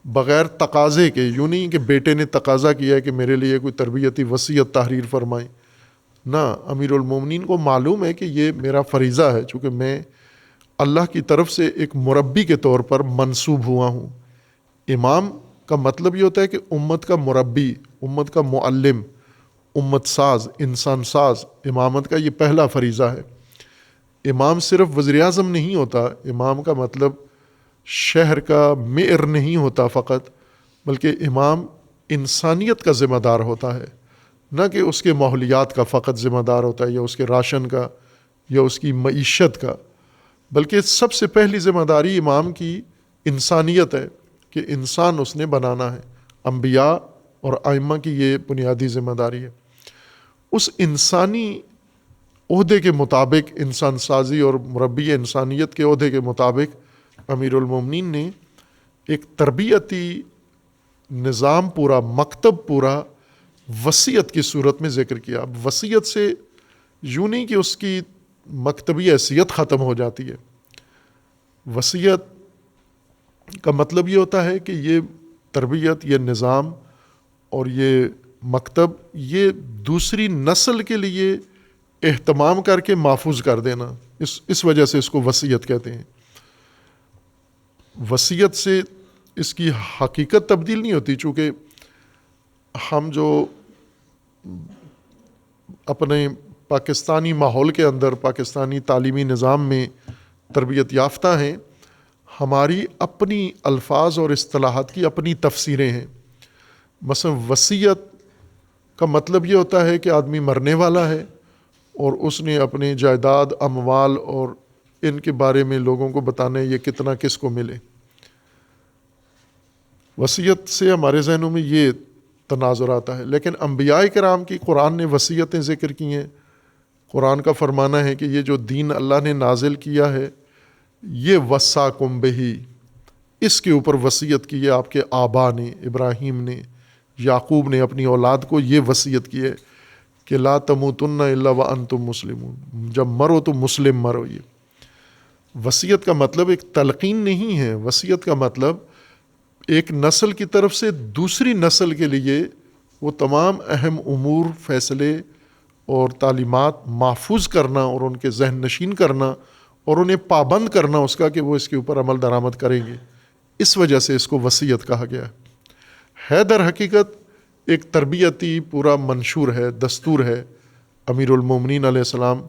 بغیر تقاضے کے، یوں نہیں کہ بیٹے نے تقاضا کیا ہے کہ میرے لیے کوئی تربیتی وصیت تحریر فرمائیں، نہ، امیر المومنین کو معلوم ہے کہ یہ میرا فریضہ ہے، چونکہ میں اللہ کی طرف سے ایک مربی کے طور پر منصوب ہوا ہوں۔ امام کا مطلب یہ ہوتا ہے کہ امت کا مربی، امت کا معلم، امت ساز، انسان ساز۔ امامت کا یہ پہلا فریضہ ہے۔ امام صرف وزیر اعظم نہیں ہوتا، امام کا مطلب شہر کا معر نہیں ہوتا فقط، بلکہ امام انسانیت کا ذمہ دار ہوتا ہے، نہ کہ اس کے ماحولیات کا فقط ذمہ دار ہوتا ہے، یا اس کے راشن کا، یا اس کی معیشت کا، بلکہ سب سے پہلی ذمہ داری امام کی انسانیت ہے کہ انسان اس نے بنانا ہے۔ انبیاء اور ائمہ کی یہ بنیادی ذمہ داری ہے۔ اس انسانی عہدے کے مطابق، انسان سازی اور مربی انسانیت کے عہدے کے مطابق امیر المومنین نے ایک تربیتی نظام پورا، مکتب پورا وصیت کی صورت میں ذکر کیا۔ اب وصیت سے یوں نہیں کہ اس کی مکتبی حیثیت ختم ہو جاتی ہے۔ وصیت کا مطلب یہ ہوتا ہے کہ یہ تربیت، یہ نظام اور یہ مکتب، یہ دوسری نسل کے لیے اہتمام کر کے محفوظ کر دینا، اس وجہ سے اس کو وصیت کہتے ہیں۔ وصیت سے اس کی حقیقت تبدیل نہیں ہوتی، چونکہ ہم جو اپنے پاکستانی ماحول کے اندر، پاکستانی تعلیمی نظام میں تربیت یافتہ ہیں، ہماری اپنی الفاظ اور اصطلاحات کی اپنی تفسیریں ہیں۔ مثلا وصیت کا مطلب یہ ہوتا ہے کہ آدمی مرنے والا ہے اور اس نے اپنے جائیداد، اموال اور ان کے بارے میں لوگوں کو بتانا ہے یہ کتنا کس کو ملے۔ وصیت سے ہمارے ذہنوں میں یہ تناظر آتا ہے، لیکن انبیاء کرام کی قرآن نے وصیتیں ذکر کی ہیں۔ قرآن کا فرمانا ہے کہ یہ جو دین اللہ نے نازل کیا ہے، یہ وصاکم بہی، اس کے اوپر وصیت کی ہے آپ کے آبا نے، ابراہیم نے، یعقوب نے اپنی اولاد کو یہ وصیت کی ہے کہ لا تموتن الا وانتم مسلمون، جب مرو تو مسلم مرو۔ یہ وصیت کا مطلب ایک تلقین نہیں ہے، وصیت کا مطلب ایک نسل کی طرف سے دوسری نسل کے لیے وہ تمام اہم امور، فیصلے اور تعلیمات محفوظ کرنا اور ان کے ذہن نشین کرنا اور انہیں پابند کرنا اس کا کہ وہ اس کے اوپر عمل درآمد کریں گے۔ اس وجہ سے اس کو وصیت کہا گیا ہے۔ در حقیقت ایک تربیتی پورا منشور ہے، دستور ہے۔ امیر المومنین علیہ السلام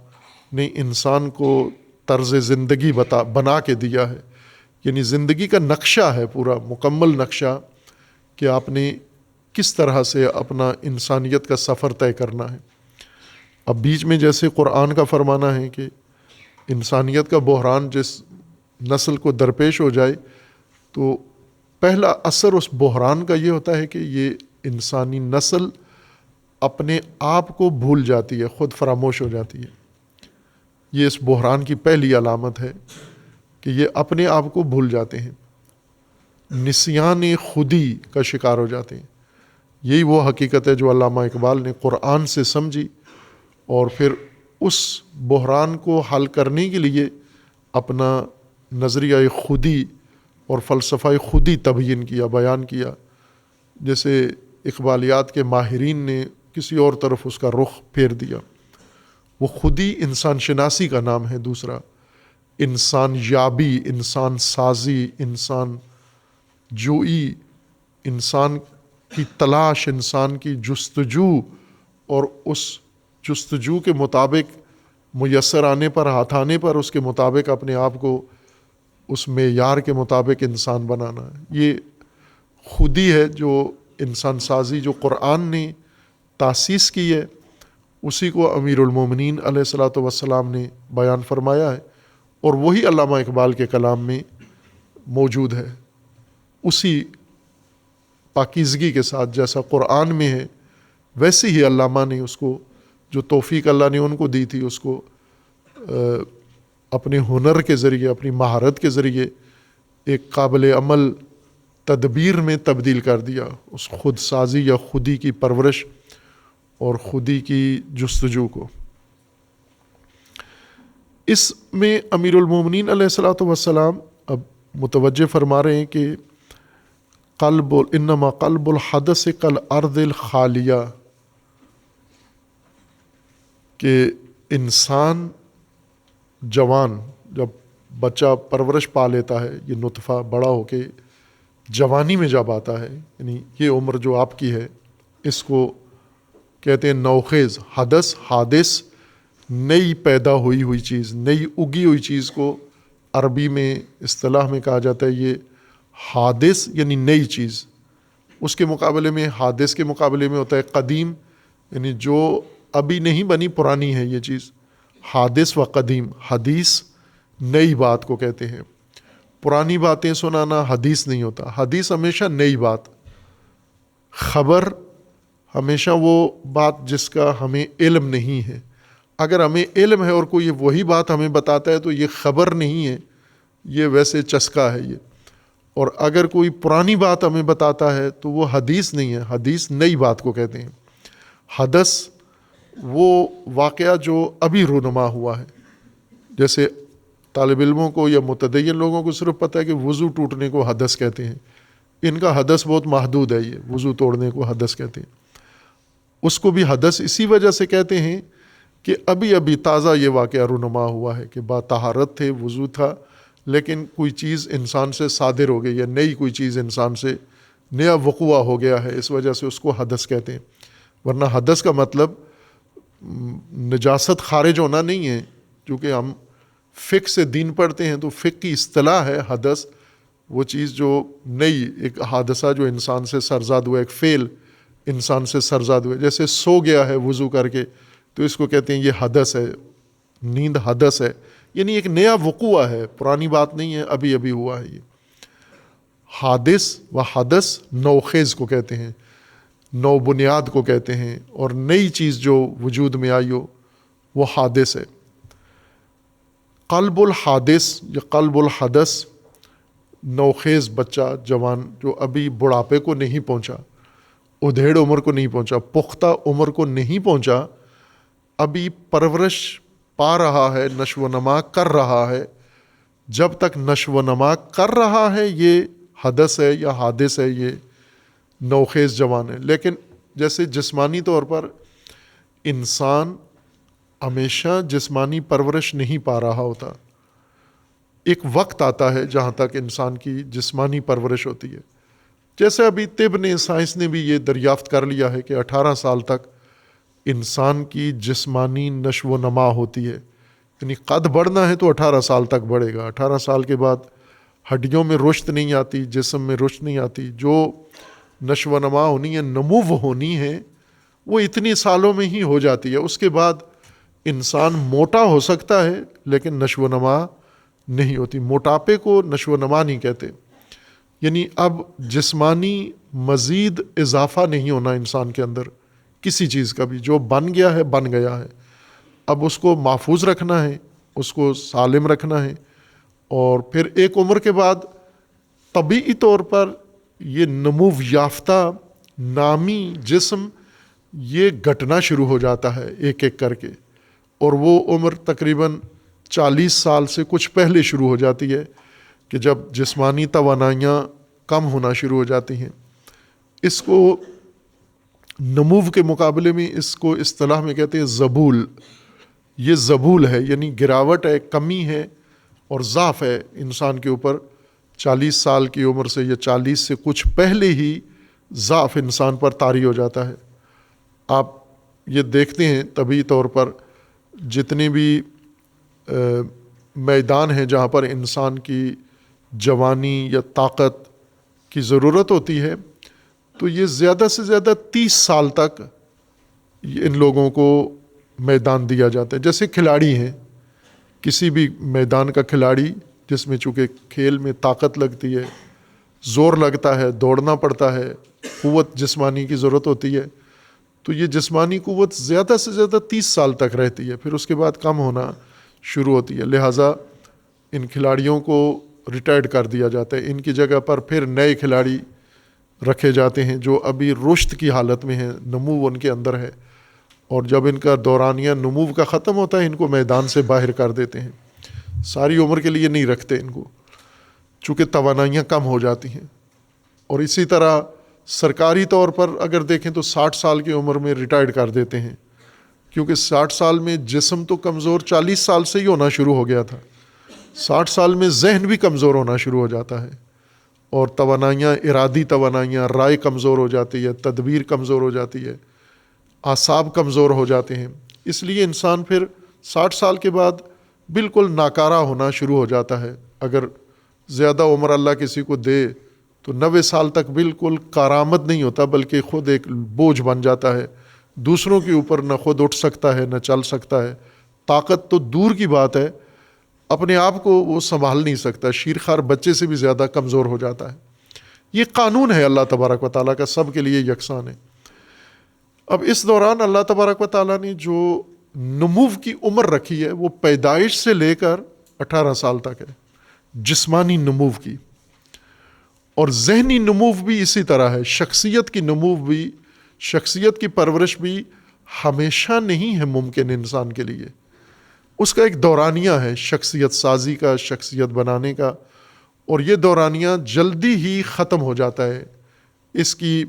نے انسان کو طرز زندگی بنا کے دیا ہے، یعنی زندگی کا نقشہ ہے، پورا مکمل نقشہ کہ آپ نے کس طرح سے اپنا انسانیت کا سفر طے کرنا ہے۔ اب بیچ میں جیسے قرآن کا فرمانا ہے کہ انسانیت کا بحران جس نسل کو درپیش ہو جائے تو پہلا اثر اس بحران کا یہ ہوتا ہے کہ یہ انسانی نسل اپنے آپ کو بھول جاتی ہے، خود فراموش ہو جاتی ہے۔ یہ اس بحران کی پہلی علامت ہے کہ یہ اپنے آپ کو بھول جاتے ہیں، نسیان خودی کا شکار ہو جاتے ہیں۔ یہی وہ حقیقت ہے جو علامہ اقبال نے قرآن سے سمجھی اور پھر اس بحران کو حل کرنے کے لیے اپنا نظریہ خودی اور فلسفہ خودی تبیین کیا، بیان کیا۔ جیسے اقبالیات کے ماہرین نے کسی اور طرف اس کا رخ پھیر دیا۔ وہ خودی انسان شناسی کا نام ہے، دوسرا انسان یابی، انسان سازی، انسان جوئی، انسان کی تلاش، انسان کی جستجو، اور اس جستجو کے مطابق میسر آنے پر، ہاتھ آنے پر اس کے مطابق اپنے آپ کو اس معیار کے مطابق انسان بنانا ہے۔ یہ خودی ہے جو انسان سازی جو قرآن نے تاسیس کی ہے، اسی کو امیر المومنین علیہ الصلاۃ والسلام نے بیان فرمایا ہے، اور وہی علامہ اقبال کے کلام میں موجود ہے، اسی پاکیزگی کے ساتھ جیسا قرآن میں ہے ویسے ہی علامہ نے اس کو، جو توفیق اللہ نے ان کو دی تھی، اس کو اپنے ہنر کے ذریعے، اپنی مہارت کے ذریعے ایک قابل عمل تدبیر میں تبدیل کر دیا، اس خود سازی یا خودی کی پرورش اور خودی کی جستجو کو۔ اس میں امیر المومنین علیہ الصلاۃ والسلام اب متوجہ فرما رہے ہیں کہ انما قلب الحدث کالارض الخالیہ، کہ انسان جوان جب بچہ پرورش پا لیتا ہے، یہ نطفہ بڑا ہو کے جوانی میں جب آتا ہے، یعنی یہ عمر جو آپ کی ہے، اس کو کہتے ہیں نوخیز، حدث، حادث، نئی پیدا ہوئی چیز، نئی اگی ہوئی چیز کو عربی میں اصطلاح میں کہا جاتا ہے یہ حادث یعنی نئی چیز، اس کے مقابلے میں حادث کے مقابلے میں ہوتا ہے قدیم، یعنی جو ابھی نہیں بنی، پرانی ہے یہ چیز۔ حادث و قدیم، حدیث نئی بات کو کہتے ہیں، پرانی باتیں سنانا حدیث نہیں ہوتا۔ حدیث ہمیشہ نئی بات، خبر ہمیشہ وہ بات جس کا ہمیں علم نہیں ہے۔ اگر ہمیں علم ہے اور کوئی وہی بات ہمیں بتاتا ہے تو یہ خبر نہیں ہے، یہ ویسے چسکا ہے یہ۔ اور اگر کوئی پرانی بات ہمیں بتاتا ہے تو وہ حدیث نہیں ہے، حدیث نئی بات کو کہتے ہیں۔ حدث وہ واقعہ جو ابھی رونما ہوا ہے، جیسے طالب علموں کو یا متدین لوگوں کو صرف پتہ ہے کہ وضو ٹوٹنے کو حدث کہتے ہیں، ان کا حدث بہت محدود ہے، یہ وضو توڑنے کو حدث کہتے ہیں۔ اس کو بھی حدث اسی وجہ سے کہتے ہیں کہ ابھی ابھی تازہ یہ واقعہ رونما ہوا ہے کہ باطہارت تھے، وضو تھا، لیکن کوئی چیز انسان سے صادر ہو گئی، یا نئی کوئی چیز انسان سے نیا وقوع ہو گیا ہے، اس وجہ سے اس کو حدث کہتے ہیں۔ ورنہ حدث کا مطلب نجاست خارج ہونا نہیں ہے، چونکہ ہم فقہ سے دین پڑھتے ہیں تو فقہ کی اصطلاح ہے حدث، وہ چیز جو نئی، ایک حادثہ جو انسان سے سرزاد ہوا، ایک فعل انسان سے سرزاد ہوا، جیسے سو گیا ہے وضو کر کے تو اس کو کہتے ہیں یہ حدث ہے، نیند حدث ہے، یعنی ایک نیا وقوع ہے، پرانی بات نہیں ہے، ابھی ابھی ہوا ہے یہ۔ حادث و حدث نوخیز کو کہتے ہیں، نو بنیاد کو کہتے ہیں، اور نئی چیز جو وجود میں آئی ہو وہ حادث ہے۔ قلب الحادث یا قلب الحدث، نوخیز بچہ، جوان جو ابھی بڑھاپے کو نہیں پہنچا، ادھیڑ عمر کو نہیں پہنچا، پختہ عمر کو نہیں پہنچا، ابھی پرورش پا رہا ہے، نشو و نما کر رہا ہے، جب تک نشو و نما کر رہا ہے یہ حدث ہے یا حادث ہے، یہ نوخیز جوان ہے۔ لیکن جیسے جسمانی طور پر انسان ہمیشہ جسمانی پرورش نہیں پا رہا ہوتا، ایک وقت آتا ہے جہاں تک انسان کی جسمانی پرورش ہوتی ہے۔ جیسے ابھی طب نے، سائنس نے بھی یہ دریافت کر لیا ہے کہ 18 سال تک انسان کی جسمانی نشو و نما ہوتی ہے، یعنی قد بڑھنا ہے تو 18 سال تک بڑھے گا، 18 سال کے بعد ہڈیوں میں رشد نہیں آتی، جسم میں رشد نہیں آتی، جو نشو و نما ہونی ہے، نمو ہونی ہے، وہ اتنی سالوں میں ہی ہو جاتی ہے۔ اس کے بعد انسان موٹا ہو سکتا ہے لیکن نشو و نما نہیں ہوتی۔ موٹاپے کو نشو و نما نہیں کہتے، یعنی اب جسمانی مزید اضافہ نہیں ہونا انسان کے اندر کسی چیز کا بھی، جو بن گیا ہے بن گیا ہے، اب اس کو محفوظ رکھنا ہے، اس کو سالم رکھنا ہے۔ اور پھر ایک عمر کے بعد طبیعی طور پر یہ نمو یافتہ نامی جسم یہ گھٹنا شروع ہو جاتا ہے ایک ایک کر کے، اور وہ عمر تقریباً 40 سال سے کچھ پہلے شروع ہو جاتی ہے کہ جب جسمانی توانائیاں کم ہونا شروع ہو جاتی ہیں۔ اس کو نمو کے مقابلے میں اس کو اصطلاح میں کہتے ہیں ذبول۔ یہ ذبول ہے، یعنی گراوٹ ہے، کمی ہے اور ضعف ہے انسان کے اوپر۔ 40 سال کی عمر سے یا 40 سے کچھ پہلے ہی ضعف انسان پر طاری ہو جاتا ہے۔ آپ یہ دیکھتے ہیں طبعی طور پر جتنے بھی میدان ہیں جہاں پر انسان کی جوانی یا طاقت کی ضرورت ہوتی ہے، تو یہ زیادہ سے زیادہ 30 سال تک ان لوگوں کو میدان دیا جاتا ہے۔ جیسے کھلاڑی ہیں، کسی بھی میدان کا کھلاڑی جس میں چونکہ کھیل میں طاقت لگتی ہے، زور لگتا ہے، دوڑنا پڑتا ہے، قوت جسمانی کی ضرورت ہوتی ہے، تو یہ جسمانی قوت زیادہ سے زیادہ 30 سال تک رہتی ہے، پھر اس کے بعد کم ہونا شروع ہوتی ہے۔ لہٰذا ان کھلاڑیوں کو ریٹائرڈ کر دیا جاتا ہے، ان کی جگہ پر پھر نئے کھلاڑی رکھے جاتے ہیں جو ابھی رشد کی حالت میں ہیں، نمو ان کے اندر ہے، اور جب ان کا دورانیہ نمو کا ختم ہوتا ہے ان کو میدان سے باہر کر دیتے ہیں۔ ساری عمر کے لیے نہیں رکھتے ان کو، چونکہ توانائیاں کم ہو جاتی ہیں۔ اور اسی طرح سرکاری طور پر اگر دیکھیں تو 60 سال کی عمر میں ریٹائرڈ کر دیتے ہیں، کیونکہ 60 سال میں جسم تو کمزور 40 سال سے ہی ہونا شروع ہو گیا تھا، 60 سال میں ذہن بھی کمزور ہونا شروع ہو جاتا ہے، اور توانائیاں، ارادی توانائیاں، رائے کمزور ہو جاتی ہے، تدبیر کمزور ہو جاتی ہے، اعصاب کمزور ہو جاتے ہیں۔ اس لیے انسان پھر 60 سال کے بعد بالکل ناکارہ ہونا شروع ہو جاتا ہے، اگر زیادہ عمر اللہ کسی کو دے تو 90 سال تک بالکل کارآمد نہیں ہوتا، بلکہ خود ایک بوجھ بن جاتا ہے، دوسروں کے اوپر نہ خود اٹھ سکتا ہے نہ چل سکتا ہے، طاقت تو دور کی بات ہے، اپنے آپ کو وہ سنبھال نہیں سکتا، شیرخوار بچے سے بھی زیادہ کمزور ہو جاتا ہے۔ یہ قانون ہے اللہ تبارک و تعالیٰ کا، سب کے لیے یکساں ہے۔ اب اس دوران اللہ تبارک و تعالیٰ نے جو نمو کی عمر رکھی ہے وہ پیدائش سے لے کر 18 سال تک ہے، جسمانی نمو کی، اور ذہنی نمو بھی اسی طرح ہے۔ شخصیت کی نمو بھی، شخصیت کی پرورش بھی ہمیشہ نہیں ہے ممکن انسان کے لیے، اس کا ایک دورانیہ ہے شخصیت سازی کا، شخصیت بنانے کا، اور یہ دورانیہ جلدی ہی ختم ہو جاتا ہے، اس کی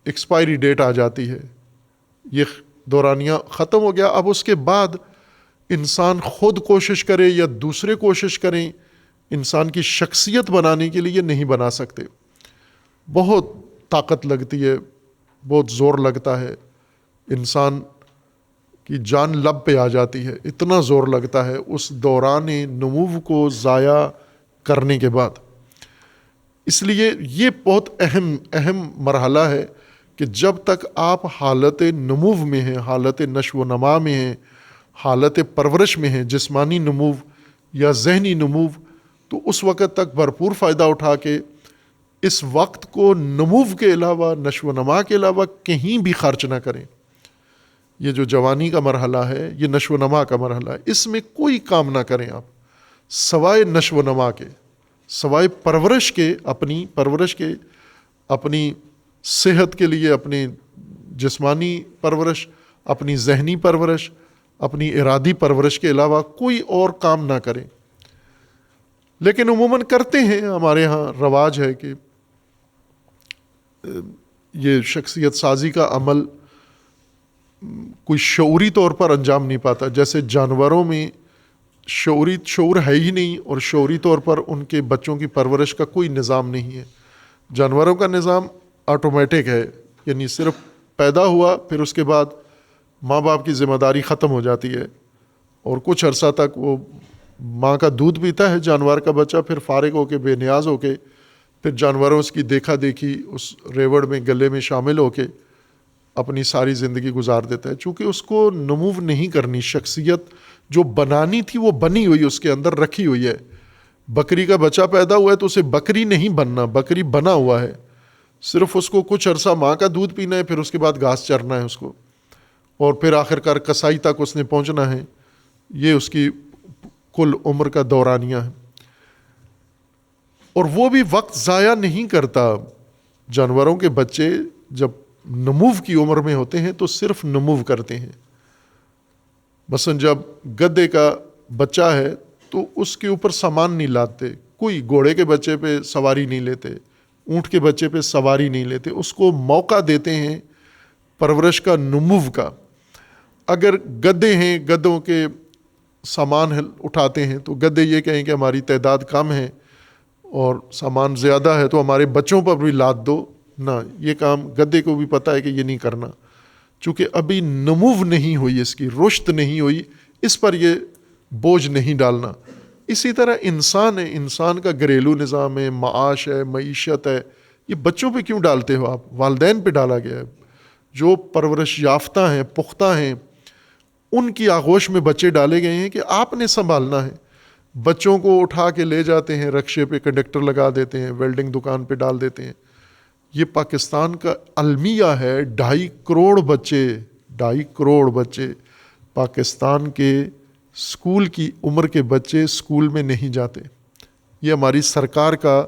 ایکسپائری ڈیٹ آ جاتی ہے، یہ دورانیہ ختم ہو گیا۔ اب اس کے بعد انسان خود کوشش کرے یا دوسرے کوشش کریں انسان کی شخصیت بنانے کے لیے نہیں بنا سکتے، بہت طاقت لگتی ہے، بہت زور لگتا ہے، انسان کی جان لب پہ آ جاتی ہے، اتنا زور لگتا ہے اس دوران نمو کو ضائع کرنے کے بعد۔ اس لیے یہ بہت اہم مرحلہ ہے کہ جب تک آپ حالت نمو میں ہیں، حالت نشو و نما میں ہیں، حالت پرورش میں ہیں، جسمانی نمو یا ذہنی نمو، تو اس وقت تک بھرپور فائدہ اٹھا کے اس وقت کو نمو کے علاوہ، نشو و نما کے علاوہ کہیں بھی خرچ نہ کریں۔ یہ جو جوانی کا مرحلہ ہے، یہ نشو و نما کا مرحلہ ہے، اس میں کوئی کام نہ کریں آپ سوائے نشو و نما کے، سوائے پرورش کے، اپنی پرورش کے، اپنی صحت کے لیے، اپنی جسمانی پرورش، اپنی ذہنی پرورش، اپنی ارادی پرورش کے علاوہ کوئی اور کام نہ کریں۔ لیکن عموماً کرتے ہیں، ہمارے ہاں رواج ہے کہ یہ شخصیت سازی کا عمل کوئی شعوری طور پر انجام نہیں پاتا، جیسے جانوروں میں شعور ہے ہی نہیں، اور شعوری طور پر ان کے بچوں کی پرورش کا کوئی نظام نہیں ہے۔ جانوروں کا نظام آٹومیٹک ہے، یعنی صرف پیدا ہوا، پھر اس کے بعد ماں باپ کی ذمہ داری ختم ہو جاتی ہے، اور کچھ عرصہ تک وہ ماں کا دودھ پیتا ہے جانور کا بچہ، پھر فارغ ہو کے، بے نیاز ہو کے، پھر جانوروں اس کی دیکھا دیکھی اس ریوڑ میں، گلے میں شامل ہو کے اپنی ساری زندگی گزار دیتا ہے، چونکہ اس کو نمو نہیں کرنی، شخصیت جو بنانی تھی وہ بنی ہوئی، اس کے اندر رکھی ہوئی ہے۔ بکری کا بچہ پیدا ہوا ہے تو اسے بکری نہیں بننا، بکری بنا ہوا ہے، صرف اس کو کچھ عرصہ ماں کا دودھ پینا ہے، پھر اس کے بعد گھاس چرنا ہے اس کو، اور پھر آخر کار کسائی تک اس نے پہنچنا ہے۔ یہ اس کی کل عمر کا دورانیہ ہے، اور وہ بھی وقت ضائع نہیں کرتا۔ جانوروں کے بچے جب نمو کی عمر میں ہوتے ہیں تو صرف نمو کرتے ہیں۔ مثلا جب گدھے کا بچہ ہے تو اس کے اوپر سامان نہیں لاتے، کوئی گھوڑے کے بچے پہ سواری نہیں لیتے، اونٹ کے بچے پہ سواری نہیں لیتے، اس کو موقع دیتے ہیں پرورش کا، نمو کا۔ اگر گدھے ہیں، گدھوں کے سامان اٹھاتے ہیں تو گدھے یہ کہیں کہ ہماری تعداد کم ہے اور سامان زیادہ ہے تو ہمارے بچوں پر بھی لاد دو، نہ، یہ کام گدھے کو بھی پتہ ہے کہ یہ نہیں کرنا، چونکہ ابھی نمو نہیں ہوئی، اس کی رشد نہیں ہوئی، اس پر یہ بوجھ نہیں ڈالنا۔ اسی طرح انسان ہے، انسان کا گھریلو نظام ہے، معاش ہے، معیشت ہے، یہ بچوں پہ کیوں ڈالتے ہو آپ؟ والدین پہ ڈالا گیا ہے۔ جو پرورش یافتہ ہیں، پختہ ہیں، ان کی آغوش میں بچے ڈالے گئے ہیں کہ آپ نے سنبھالنا ہے۔ بچوں کو اٹھا کے لے جاتے ہیں، رکشے پہ کنڈکٹر لگا دیتے ہیں، ویلڈنگ دکان پہ ڈال دیتے ہیں۔ یہ پاکستان کا المیہ ہے، 2.5 کروڑ بچے، 2.5 کروڑ بچے پاکستان کے اسکول کی عمر کے بچے اسکول میں نہیں جاتے۔ یہ ہماری سرکار کا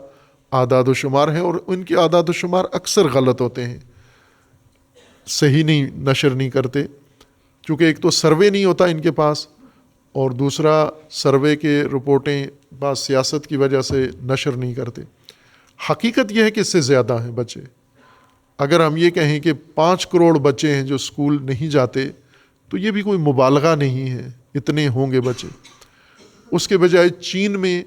اعداد و شمار ہے، اور ان کے اعداد و شمار اکثر غلط ہوتے ہیں، صحیح نہیں نشر نہیں کرتے، چونکہ ایک تو سروے نہیں ہوتا ان کے پاس، اور دوسرا سروے کے رپورٹیں بعض سیاست کی وجہ سے نشر نہیں کرتے۔ حقیقت یہ ہے کہ اس سے زیادہ ہیں بچے۔ اگر ہم یہ کہیں کہ 5 کروڑ بچے ہیں جو اسکول نہیں جاتے تو یہ بھی کوئی مبالغہ نہیں ہے، اتنے ہوں گے بچے۔ اس کے بجائے چین میں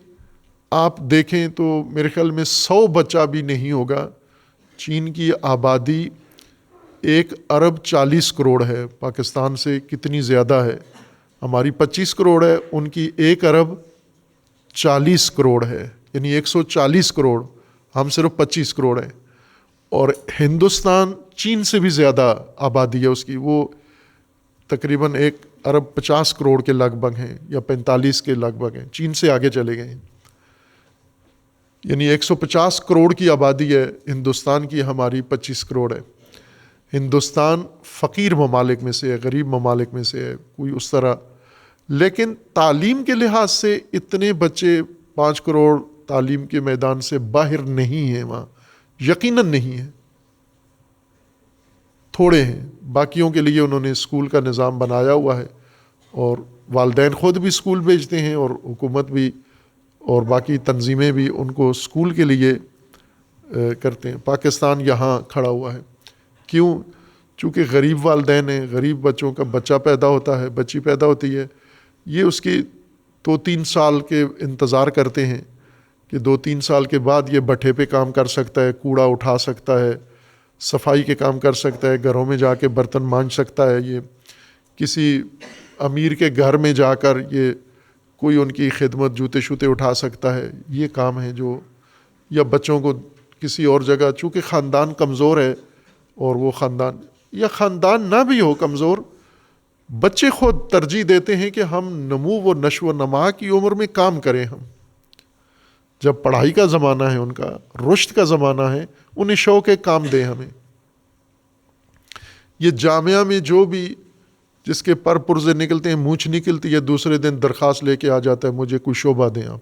آپ دیکھیں تو میرے خیال میں 100 بچہ بھی نہیں ہوگا۔ چین کی آبادی 1 ارب 40 کروڑ ہے، پاکستان سے کتنی زیادہ ہے، ہماری 25 کروڑ ہے، ان کی 1 ارب 40 کروڑ ہے، یعنی 140 کروڑ، ہم صرف 25 کروڑ ہیں. اور ہندوستان چین سے بھی زیادہ آبادی ہے اس کی، وہ تقریباً 1.50 کروڑ کے لگ بھگ ہیں یا 45 کے لگ بھگ ہیں، چین سے آگے چلے گئے ہیں. یعنی 150 کروڑ کی آبادی ہے ہندوستان کی، ہماری 25 کروڑ ہے. ہندوستان فقیر ممالک میں سے ہے، غریب ممالک میں سے ہے، کوئی اس طرح. لیکن تعلیم کے لحاظ سے اتنے بچے 5 کروڑ تعلیم کے میدان سے باہر نہیں ہیں وہاں، یقیناً نہیں ہیں، تھوڑے ہیں. باقیوں کے لیے انہوں نے اسکول کا نظام بنایا ہوا ہے، اور والدین خود بھی اسکول بھیجتے ہیں، اور حکومت بھی اور باقی تنظیمیں بھی ان کو اسکول کے لیے کرتے ہیں. پاکستان یہاں کھڑا ہوا ہے. کیوں؟ چونکہ غریب والدین ہیں، غریب بچوں کا بچہ پیدا ہوتا ہے، بچی پیدا ہوتی ہے، یہ اس کی 2-3 سال کے انتظار کرتے ہیں کہ 2-3 سال کے بعد یہ بٹھے پہ کام کر سکتا ہے، کوڑا اٹھا سکتا ہے، صفائی کے کام کر سکتا ہے، گھروں میں جا کے برتن مانجھ سکتا ہے، یہ کسی امیر کے گھر میں جا کر یہ کوئی ان کی خدمت، جوتے شوتے اٹھا سکتا ہے. یہ کام ہے جو، یا بچوں کو کسی اور جگہ، چونکہ خاندان کمزور ہے، اور وہ خاندان یا خاندان نہ بھی ہو کمزور، بچے خود ترجیح دیتے ہیں کہ ہم نمو و نشو و نما کی عمر میں کام کریں. ہم جب پڑھائی کا زمانہ ہے، ان کا رشد کا زمانہ ہے، انہیں شوق کام دیں ہمیں. یہ جامعہ میں جو بھی جس کے پر پرزے نکلتے ہیں، مونچھ نکلتی ہے، دوسرے دن درخواست لے کے آ جاتا ہے مجھے کوئی شعبہ دیں آپ.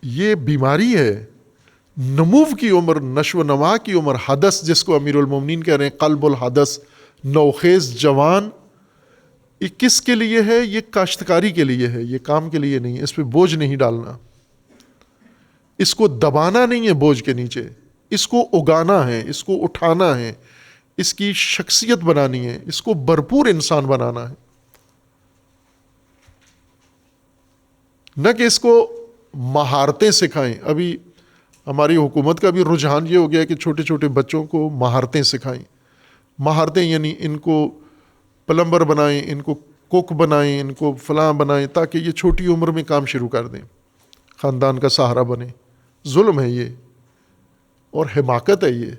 یہ بیماری ہے. نمو کی عمر، نشو و نما کی عمر، حدث جس کو امیر المومنین کہہ رہے ہیں، قلب الحدث، نوخیز جوان، یہ کس کے لیے ہے؟ یہ کاشتکاری کے لیے ہے، یہ کام کے لیے نہیں ہے. اس پہ بوجھ نہیں ڈالنا، اس کو دبانا نہیں ہے بوجھ کے نیچے، اس کو اگانا ہے، اس کو اٹھانا ہے، اس کی شخصیت بنانی ہے، اس کو بھرپور انسان بنانا ہے. نہ کہ اس کو مہارتیں سکھائیں. ابھی ہماری حکومت کا بھی رجحان یہ ہو گیا کہ چھوٹے چھوٹے بچوں کو مہارتیں سکھائیں. مہارتیں یعنی ان کو پلمبر بنائیں، ان کو کوک بنائیں، ان کو فلاں بنائیں، تاکہ یہ چھوٹی عمر میں کام شروع کر دیں، خاندان کا سہارا بنے. ظلم ہے یہ اور حماقت ہے یہ.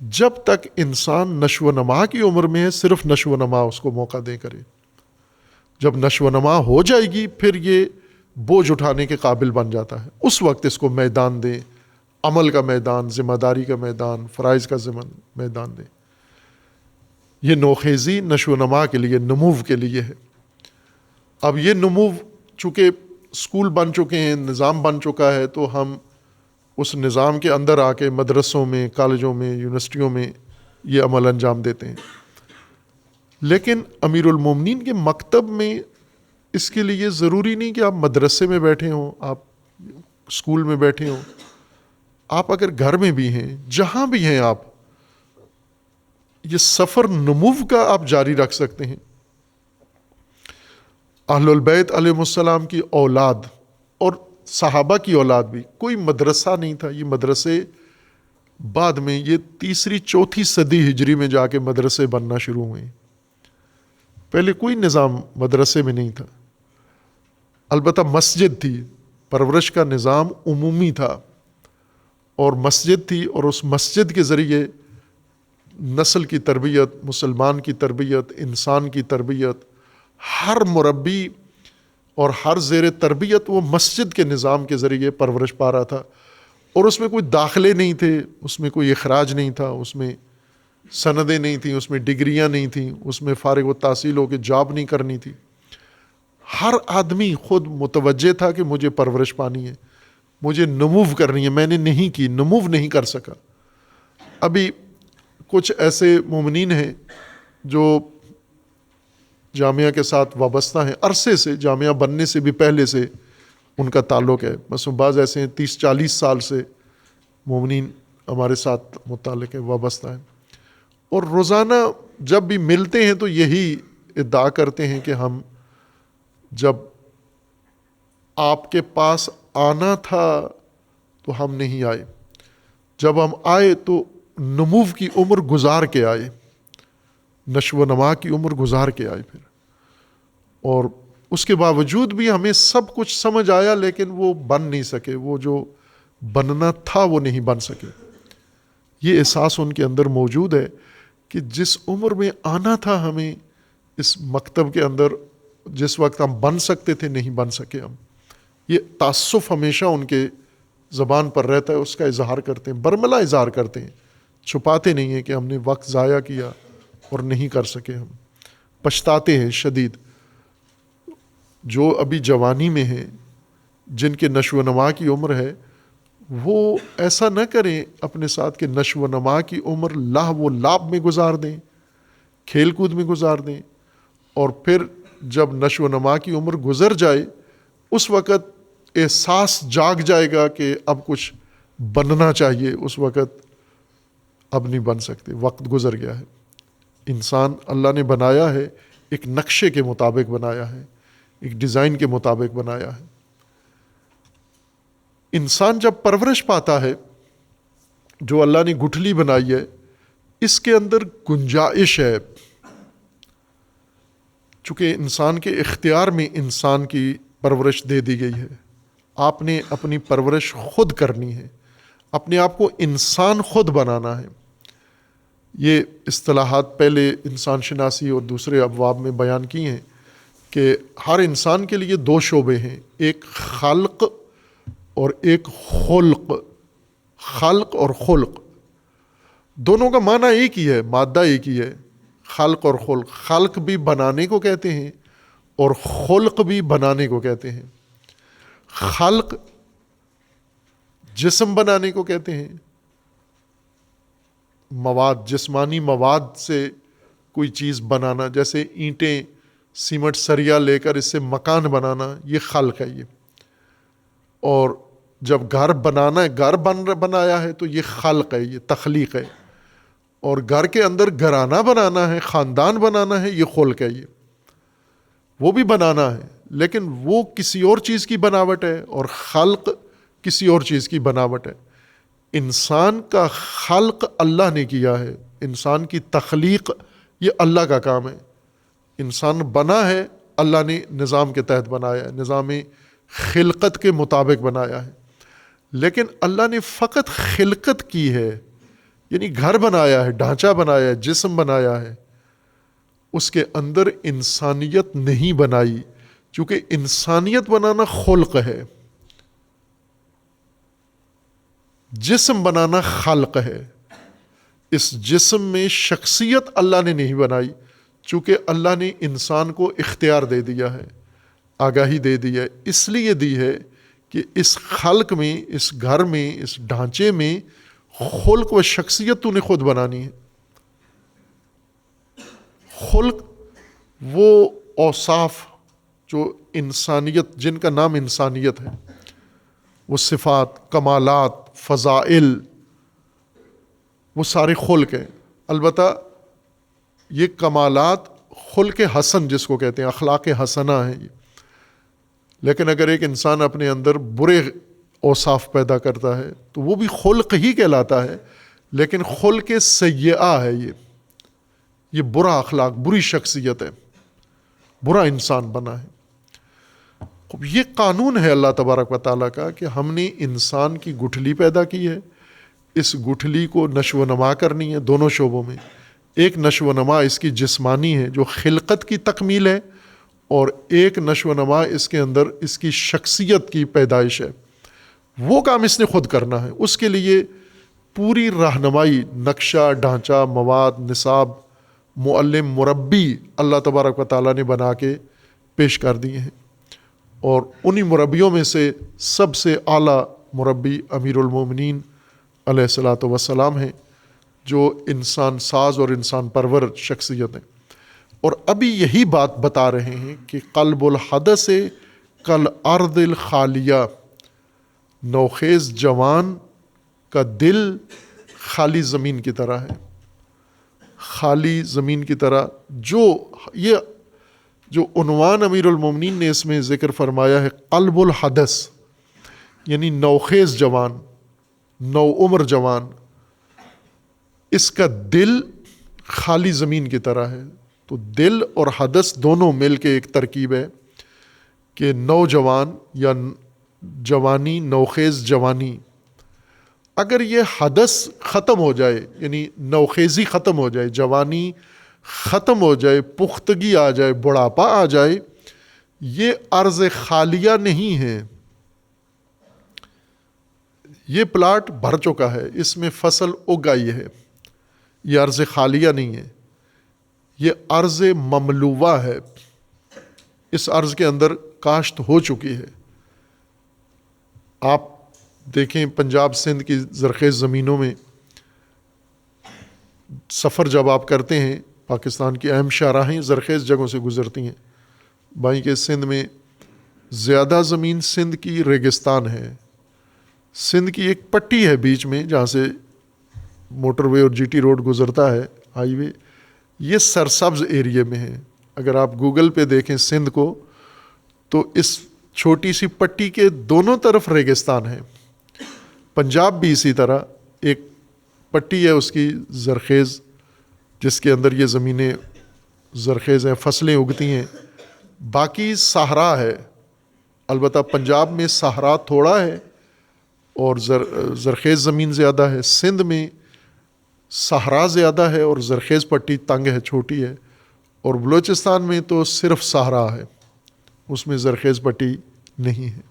جب تک انسان نشو و نما کی عمر میں ہے، صرف نشو و نما اس کو موقع دے کرے. جب نشو و نما ہو جائے گی، پھر یہ بوجھ اٹھانے کے قابل بن جاتا ہے. اس وقت اس کو میدان دیں، عمل کا میدان، ذمہ داری کا میدان، فرائض کا میدان دیں. یہ نوخیزی نشو و نما کے لیے، نمو کے لیے ہے. اب یہ نمو چونکہ اسکول بن چکے ہیں، نظام بن چکا ہے، تو ہم اس نظام کے اندر آ کے مدرسوں میں، کالجوں میں، یونیورسٹیوں میں یہ عمل انجام دیتے ہیں. لیکن امیر المومنین کے مکتب میں اس کے لیے ضروری نہیں کہ آپ مدرسے میں بیٹھے ہوں، آپ اسکول میں بیٹھے ہوں. آپ اگر گھر میں بھی ہیں، جہاں بھی ہیں، آپ یہ سفر نمو کا آپ جاری رکھ سکتے ہیں. اہل البیت علیہ السلام کی اولاد اور صحابہ کی اولاد بھی، کوئی مدرسہ نہیں تھا. یہ مدرسے بعد میں، یہ 3-4 صدی ہجری میں جا کے مدرسے بننا شروع ہوئے. پہلے کوئی نظام مدرسے میں نہیں تھا. البتہ مسجد تھی، پرورش کا نظام عمومی تھا، اور مسجد تھی، اور اس مسجد کے ذریعے نسل کی تربیت، مسلمان کی تربیت، انسان کی تربیت، ہر مربی اور ہر زیر تربیت وہ مسجد کے نظام کے ذریعے پرورش پا رہا تھا. اور اس میں کوئی داخلے نہیں تھے، اس میں کوئی اخراج نہیں تھا، اس میں سندیں نہیں تھیں، اس میں ڈگریاں نہیں تھیں، اس میں فارغ التحصیل ہو کے جاب نہیں کرنی تھی. ہر آدمی خود متوجہ تھا کہ مجھے پرورش پانی ہے، مجھے نمو کرنی ہے. میں نے نہیں کی، نمو نہیں کر سکا. ابھی کچھ ایسے مومنین ہیں جو جامعہ کے ساتھ وابستہ ہیں، عرصے سے، جامعہ بننے سے بھی پہلے سے ان کا تعلق ہے. مثلا بعض ایسے ہیں 30-40 سال سے مومنین ہمارے ساتھ متعلق ہیں، وابستہ ہیں. اور روزانہ جب بھی ملتے ہیں تو یہی ادعا کرتے ہیں کہ ہم جب آپ کے پاس آنا تھا تو ہم نہیں آئے، جب ہم آئے تو نمو کی عمر گزار کے آئے، نشو و نما کی عمر گزار کے آئے. پھر اور اس کے باوجود بھی ہمیں سب کچھ سمجھ آیا لیکن وہ بن نہیں سکے، وہ جو بننا تھا وہ نہیں بن سکے۔ یہ احساس ان کے اندر موجود ہے کہ جس عمر میں آنا تھا ہمیں اس مکتب کے اندر، جس وقت ہم بن سکتے تھے، نہیں بن سکے ہم۔ یہ تعصف ہمیشہ ان کے زبان پر رہتا ہے، اس کا اظہار کرتے ہیں، برملا اظہار کرتے ہیں، چھپاتے نہیں ہیں کہ ہم نے وقت ضائع کیا اور نہیں کر سکے، ہم پچھتاتے ہیں شدید۔ جو ابھی جوانی میں ہیں، جن کے نشو و نما کی عمر ہے، وہ ایسا نہ کریں اپنے ساتھ کہ نشو و نما کی عمر لہو و لعب میں گزار دیں، کھیل کود میں گزار دیں، اور پھر جب نشو و نما کی عمر گزر جائے اس وقت احساس جاگ جائے گا کہ اب کچھ بننا چاہیے، اس وقت اب نہیں بن سکتے، وقت گزر گیا ہے۔ انسان اللہ نے بنایا ہے، ایک نقشے کے مطابق بنایا ہے، ایک ڈیزائن کے مطابق بنایا ہے۔ انسان جب پرورش پاتا ہے، جو اللہ نے گٹھلی بنائی ہے، اس کے اندر گنجائش ہے، چونکہ انسان کے اختیار میں انسان کی پرورش دے دی گئی ہے۔ آپ نے اپنی پرورش خود کرنی ہے، اپنے آپ کو انسان خود بنانا ہے۔ یہ اصطلاحات پہلے انسان شناسی اور دوسرے ابواب میں بیان کی ہیں کہ ہر انسان کے لیے دو شعبے ہیں، ایک خلق اور ایک خلق۔ خلق اور خلق دونوں کا معنی ایک ہی ہے، مادہ ایک ہی ہے، خلق اور خلق۔ خلق بھی بنانے کو کہتے ہیں اور خلق بھی بنانے کو کہتے ہیں۔ خلق جسم بنانے کو کہتے ہیں، مواد، جسمانی مواد سے کوئی چیز بنانا، جیسے اینٹیں، سیمنٹ، سریا لے کر اس سے مکان بنانا، یہ خلق ہے یہ۔ اور جب گھر بنانا ہے، گھر بنایا ہے تو یہ خلق ہے، یہ تخلیق ہے۔ اور گھر کے اندر گھرانہ بنانا ہے، خاندان بنانا ہے، یہ خلق ہے، یہ وہ بھی بنانا ہے، لیکن وہ کسی اور چیز کی بناوٹ ہے، اور خلق کسی اور چیز کی بناوٹ ہے۔ انسان کا خلق اللہ نے کیا ہے، انسان کی تخلیق یہ اللہ کا کام ہے۔ انسان بنا ہے، اللہ نے نظام کے تحت بنایا ہے، نظام خلقت کے مطابق بنایا ہے۔ لیکن اللہ نے فقط خلقت کی ہے، یعنی گھر بنایا ہے، ڈھانچہ بنایا ہے، جسم بنایا ہے، اس کے اندر انسانیت نہیں بنائی، چونکہ انسانیت بنانا خلق ہے، جسم بنانا خلق ہے۔ اس جسم میں شخصیت اللہ نے نہیں بنائی، چونکہ اللہ نے انسان کو اختیار دے دیا ہے، آگاہی دے دی ہے، اس لیے دی ہے کہ اس خلق میں، اس گھر میں، اس ڈھانچے میں خلق و شخصیت تو نے خود بنانی ہے۔ خلق وہ اوصاف جو انسانیت، جن کا نام انسانیت ہے، وہ صفات، کمالات، فضائل، وہ سارے خلق ہیں۔ البتہ یہ کمالات خلق حسن جس کو کہتے ہیں، اخلاق حسنہ ہیں یہ۔ لیکن اگر ایک انسان اپنے اندر برے اوصاف پیدا کرتا ہے تو وہ بھی خلق ہی کہلاتا ہے، لیکن خلق سیئہ ہے یہ برا اخلاق، بری شخصیت ہے، برا انسان بنا ہے۔ یہ قانون ہے اللہ تبارک و تعالیٰ کا کہ ہم نے انسان کی گٹھلی پیدا کی ہے، اس گٹھلی کو نشو و نما کرنی ہے دونوں شعبوں میں۔ ایک نشو و نما اس کی جسمانی ہے جو خلقت کی تکمیل ہے، اور ایک نشو و نما اس کے اندر اس کی شخصیت کی پیدائش ہے۔ وہ کام اس نے خود کرنا ہے، اس کے لیے پوری رہنمائی، نقشہ، ڈھانچہ، مواد، نصاب، معلم، مربی اللہ تبارک و تعالیٰ نے بنا کے پیش کر دیے ہیں۔ اور انہی مربیوں میں سے سب سے اعلیٰ مربی امیر المومنین علیہ الصلاۃ والسلام ہیں، جو انسان ساز اور انسان پرور شخصیت ہیں۔ اور ابھی یہی بات بتا رہے ہیں کہ قلب الحدث کالارض الخالیہ، نوخیز جوان کا دل خالی زمین کی طرح ہے، خالی زمین کی طرح۔ جو عنوان امیر المومنین نے اس میں ذکر فرمایا ہے، قلب الحدث، یعنی نوخیز جوان، نو عمر جوان، اس کا دل خالی زمین کی طرح ہے، تو دل اور حدث دونوں مل کے ایک ترکیب ہے کہ نوجوان یا جوانی، نوخیز جوانی، اگر یہ حدث ختم ہو جائے، یعنی نوخیزی ختم ہو جائے، جوانی ختم ہو جائے، پختگی آ جائے، بڑھاپا آ جائے، یہ ارض خالیہ نہیں ہے، یہ پلاٹ بھر چکا ہے، اس میں فصل اگ آئی ہے، یہ ارض خالیہ نہیں ہے، یہ ارض مملوہ ہے، اس ارض کے اندر کاشت ہو چکی ہے۔ آپ دیکھیں پنجاب سندھ کی زرخیز زمینوں میں سفر جب آپ کرتے ہیں، پاکستان کی اہم شاہراہیں زرخیز جگہوں سے گزرتی ہیں، بائیں کہ سندھ میں زیادہ زمین سندھ کی ریگستان ہے، سندھ کی ایک پٹی ہے بیچ میں جہاں سے موٹر وے اور جی ٹی روڈ گزرتا ہے، ہائی وے، یہ سرسبز ایریے میں ہے۔ اگر آپ گوگل پہ دیکھیں سندھ کو تو اس چھوٹی سی پٹی کے دونوں طرف ریگستان ہے۔ پنجاب بھی اسی طرح ایک پٹی ہے اس کی زرخیز، جس کے اندر یہ زمینیں زرخیز ہیں، فصلیں اگتی ہیں، باقی صحرا ہے۔ البتہ پنجاب میں صحرا تھوڑا ہے اور زرخیز زمین زیادہ ہے، سندھ میں صحرا زیادہ ہے اور زرخیز پٹی تنگ ہے، چھوٹی ہے، اور بلوچستان میں تو صرف صحرا ہے، اس میں زرخیز پٹی نہیں ہے۔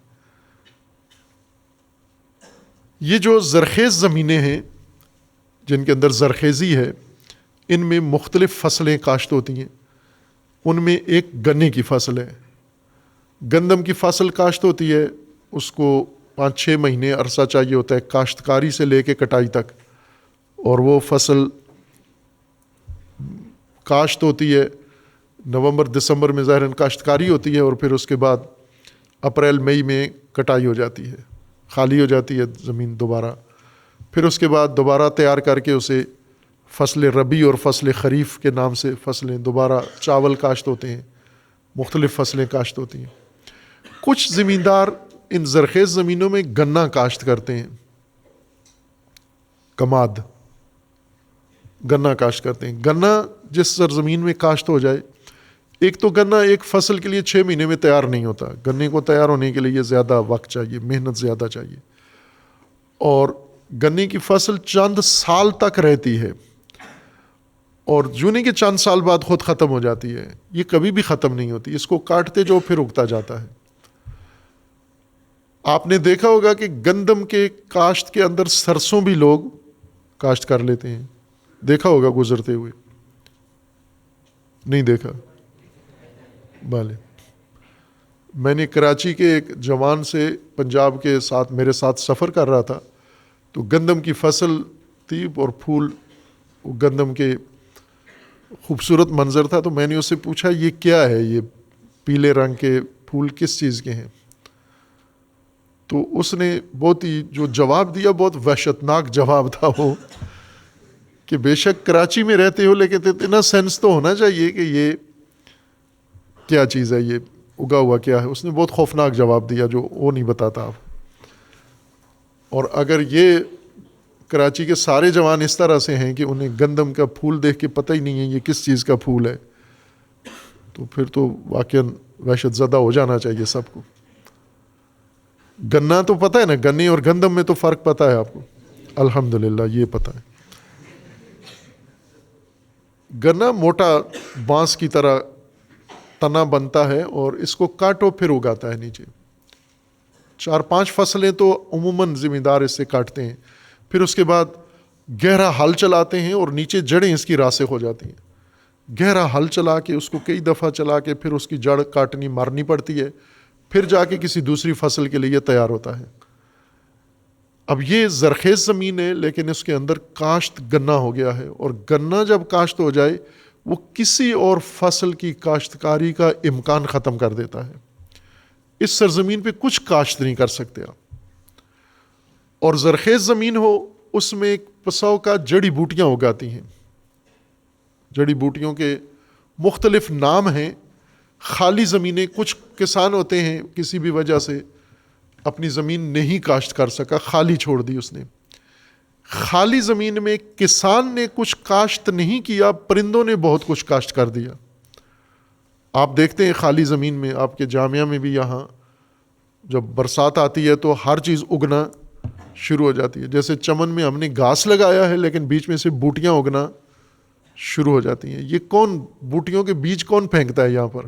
یہ جو زرخیز زمینیں ہیں جن کے اندر زرخیزی ہے، ان میں مختلف فصلیں کاشت ہوتی ہیں۔ ان میں ایک گنے کی فصل ہے، گندم کی فصل کاشت ہوتی ہے، اس کو 5-6 مہینے عرصہ چاہیے ہوتا ہے کاشتکاری سے لے کے کٹائی تک، اور وہ فصل کاشت ہوتی ہے نومبر دسمبر میں، ظاہراً کاشتکاری ہوتی ہے، اور پھر اس کے بعد اپریل مئی میں کٹائی ہو جاتی ہے، خالی ہو جاتی ہے زمین دوبارہ، پھر اس کے بعد دوبارہ تیار کر کے اسے فصل ربی اور فصل خریف کے نام سے فصلیں دوبارہ چاول کاشت ہوتے ہیں، مختلف فصلیں کاشت ہوتی ہیں۔ کچھ زمیندار ان زرخیز زمینوں میں گنا کاشت کرتے ہیں، کماد، گنا کاشت کرتے ہیں۔ گنا جس سرزمین میں کاشت ہو جائے، ایک تو گنا ایک فصل کے لیے 6 مہینے میں تیار نہیں ہوتا، گنے کو تیار ہونے کے لیے زیادہ وقت چاہیے، محنت زیادہ چاہیے، اور گنے کی فصل چند سال تک رہتی ہے، اور جونے کے چند سال بعد خود ختم ہو جاتی ہے، یہ کبھی بھی ختم نہیں ہوتی، اس کو کاٹتے جو پھر اگتا جاتا ہے۔ آپ نے دیکھا ہوگا کہ گندم کے کاشت کے اندر سرسوں بھی لوگ کاشت کر لیتے ہیں، دیکھا ہوگا گزرتے ہوئے، نہیں دیکھا؟ بھالے، میں نے کراچی کے ایک جوان سے پنجاب کے ساتھ میرے ساتھ سفر کر رہا تھا، تو گندم کی فصل تھی اور پھول گندم کے خوبصورت منظر تھا، تو میں نے اس سے پوچھا یہ کیا ہے، یہ پیلے رنگ کے پھول کس چیز کے ہیں؟ تو اس نے بہت ہی جو جواب دیا، بہت وحشتناک جواب تھا وہ، کہ بے شک کراچی میں رہتے ہو لیکن اتنا سینس تو ہونا چاہیے کہ یہ کیا چیز ہے، یہ اگا ہوا کیا ہے۔ اس نے بہت خوفناک جواب دیا جو وہ نہیں بتاتا آپ۔ اور اگر یہ کراچی کے سارے جوان اس طرح سے ہیں کہ انہیں گندم کا پھول دیکھ کے پتہ ہی نہیں ہے یہ کس چیز کا پھول ہے، تو پھر تو واقعاً وحشت زدہ ہو جانا چاہیے سب کو۔ گنا تو پتہ ہے نا، گنے اور گندم میں تو فرق پتہ ہے آپ کو، الحمدللہ یہ پتہ ہے۔ گنا موٹا بانس کی طرح تنا بنتا ہے اور اس کو کاٹو پھر اگاتا ہے نیچے۔ 4-5 فصلیں تو عموماً زمیندار اس سے کاٹتے ہیں، پھر اس کے بعد گہرا ہل چلاتے ہیں اور نیچے جڑیں اس کی راسخ ہو جاتی ہیں، گہرا ہل چلا کے اس کو کئی دفعہ چلا کے پھر اس کی جڑ کاٹنی مارنی پڑتی ہے، پھر جا کے کسی دوسری فصل کے لیے تیار ہوتا ہے۔ اب یہ زرخیز زمین ہے لیکن اس کے اندر کاشت گنا ہو گیا ہے، اور گنا جب کاشت ہو جائے وہ کسی اور فصل کی کاشتکاری کا امکان ختم کر دیتا ہے، اس سرزمین پہ کچھ کاشت نہیں کر سکتے آپ۔ اور زرخیز زمین ہو، اس میں ایک پساؤ کا جڑی بوٹیاں اگاتی ہیں، جڑی بوٹیوں کے مختلف نام ہیں۔ خالی زمینیں، کچھ کسان ہوتے ہیں کسی بھی وجہ سے اپنی زمین نہیں کاشت کر سکا، خالی چھوڑ دی اس نے، خالی زمین میں کسان نے کچھ کاشت نہیں کیا، پرندوں نے بہت کچھ کاشت کر دیا۔ آپ دیکھتے ہیں خالی زمین میں، آپ کے جامعہ میں بھی یہاں جب برسات آتی ہے تو ہر چیز اگنا شروع ہو جاتی ہے۔ جیسے چمن میں ہم نے گھاس لگایا ہے لیکن بیچ میں سے بوٹیاں اگنا شروع ہو جاتی ہیں۔ یہ کون بوٹیوں کے بیج کون پھینکتا ہے یہاں پر؟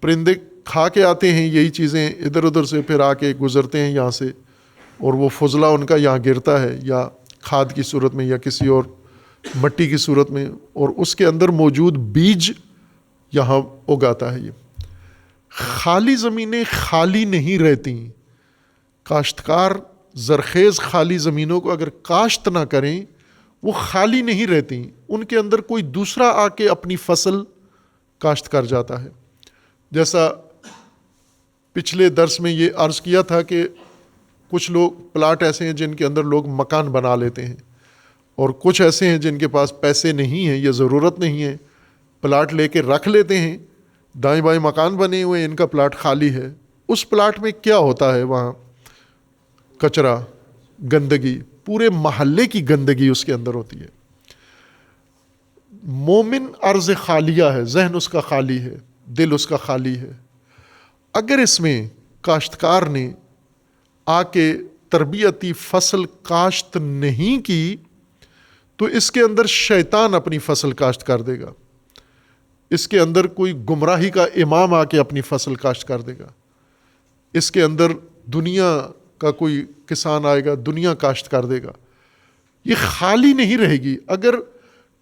پرندے کھا کے آتے ہیں یہی چیزیں، ادھر ادھر سے پھر آ کے گزرتے ہیں یہاں سے، اور وہ فضلہ ان کا یہاں گرتا ہے، یا کھاد کی صورت میں یا کسی اور مٹی کی صورت میں، اور اس کے اندر موجود بیج یہاں اگاتا ہے۔ یہ خالی زمینیں خالی نہیں رہتی۔ کاشتکار زرخیز خالی زمینوں کو اگر کاشت نہ کریں وہ خالی نہیں رہتی، ان کے اندر کوئی دوسرا آ کے اپنی فصل کاشت کر جاتا ہے۔ جیسا پچھلے درس میں یہ عرض کیا تھا کہ کچھ لوگ پلاٹ ایسے ہیں جن کے اندر لوگ مکان بنا لیتے ہیں، اور کچھ ایسے ہیں جن کے پاس پیسے نہیں ہیں یا ضرورت نہیں ہے، پلاٹ لے کے رکھ لیتے ہیں، دائیں بائیں مکان بنے ہوئے ہیں، ان کا پلاٹ خالی ہے۔ اس پلاٹ میں کیا ہوتا ہے؟ وہاں کچرا، گندگی، پورے محلے کی گندگی اس کے اندر ہوتی ہے۔ مومن ارض خالیہ ہے، ذہن اس کا خالی ہے، دل اس کا خالی ہے۔ اگر اس میں کاشتکار نے آ کے تربیتی فصل کاشت نہیں کی تو اس کے اندر شیطان اپنی فصل کاشت کر دے گا، اس کے اندر کوئی گمراہی کا امام آ کے اپنی فصل کاشت کر دے گا، اس کے اندر دنیا کا کوئی کسان آئے گا، دنیا کاشت کر دے گا۔ یہ خالی نہیں رہے گی۔ اگر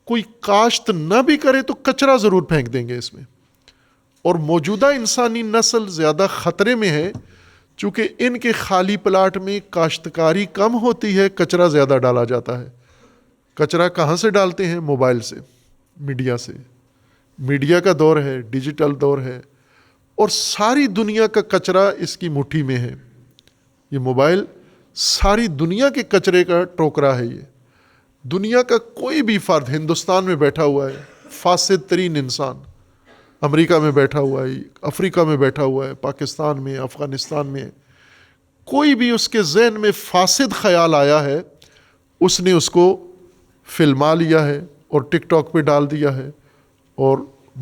کوئی کاشت نہ بھی کرے تو کچرا ضرور پھینک دیں گے اس میں، اور موجودہ انسانی نسل زیادہ خطرے میں ہے چونکہ ان کے خالی پلاٹ میں کاشتکاری کم ہوتی ہے، کچرا زیادہ ڈالا جاتا ہے۔ کچرا کہاں سے ڈالتے ہیں؟ موبائل سے، میڈیا سے۔ میڈیا کا دور ہے، ڈیجیٹل دور ہے، اور ساری دنیا کا کچرا اس کی مٹھی میں ہے۔ یہ موبائل ساری دنیا کے کچرے کا ٹوکرا ہے۔ یہ دنیا کا کوئی بھی فرد ہندوستان میں بیٹھا ہوا ہے، فاسد ترین انسان امریکہ میں بیٹھا ہوا ہے، افریقہ میں بیٹھا ہوا ہے، پاکستان میں، افغانستان میں، کوئی بھی اس کے ذہن میں فاسد خیال آیا ہے، اس نے اس کو فلما لیا ہے اور ٹک ٹاک پہ ڈال دیا ہے۔ اور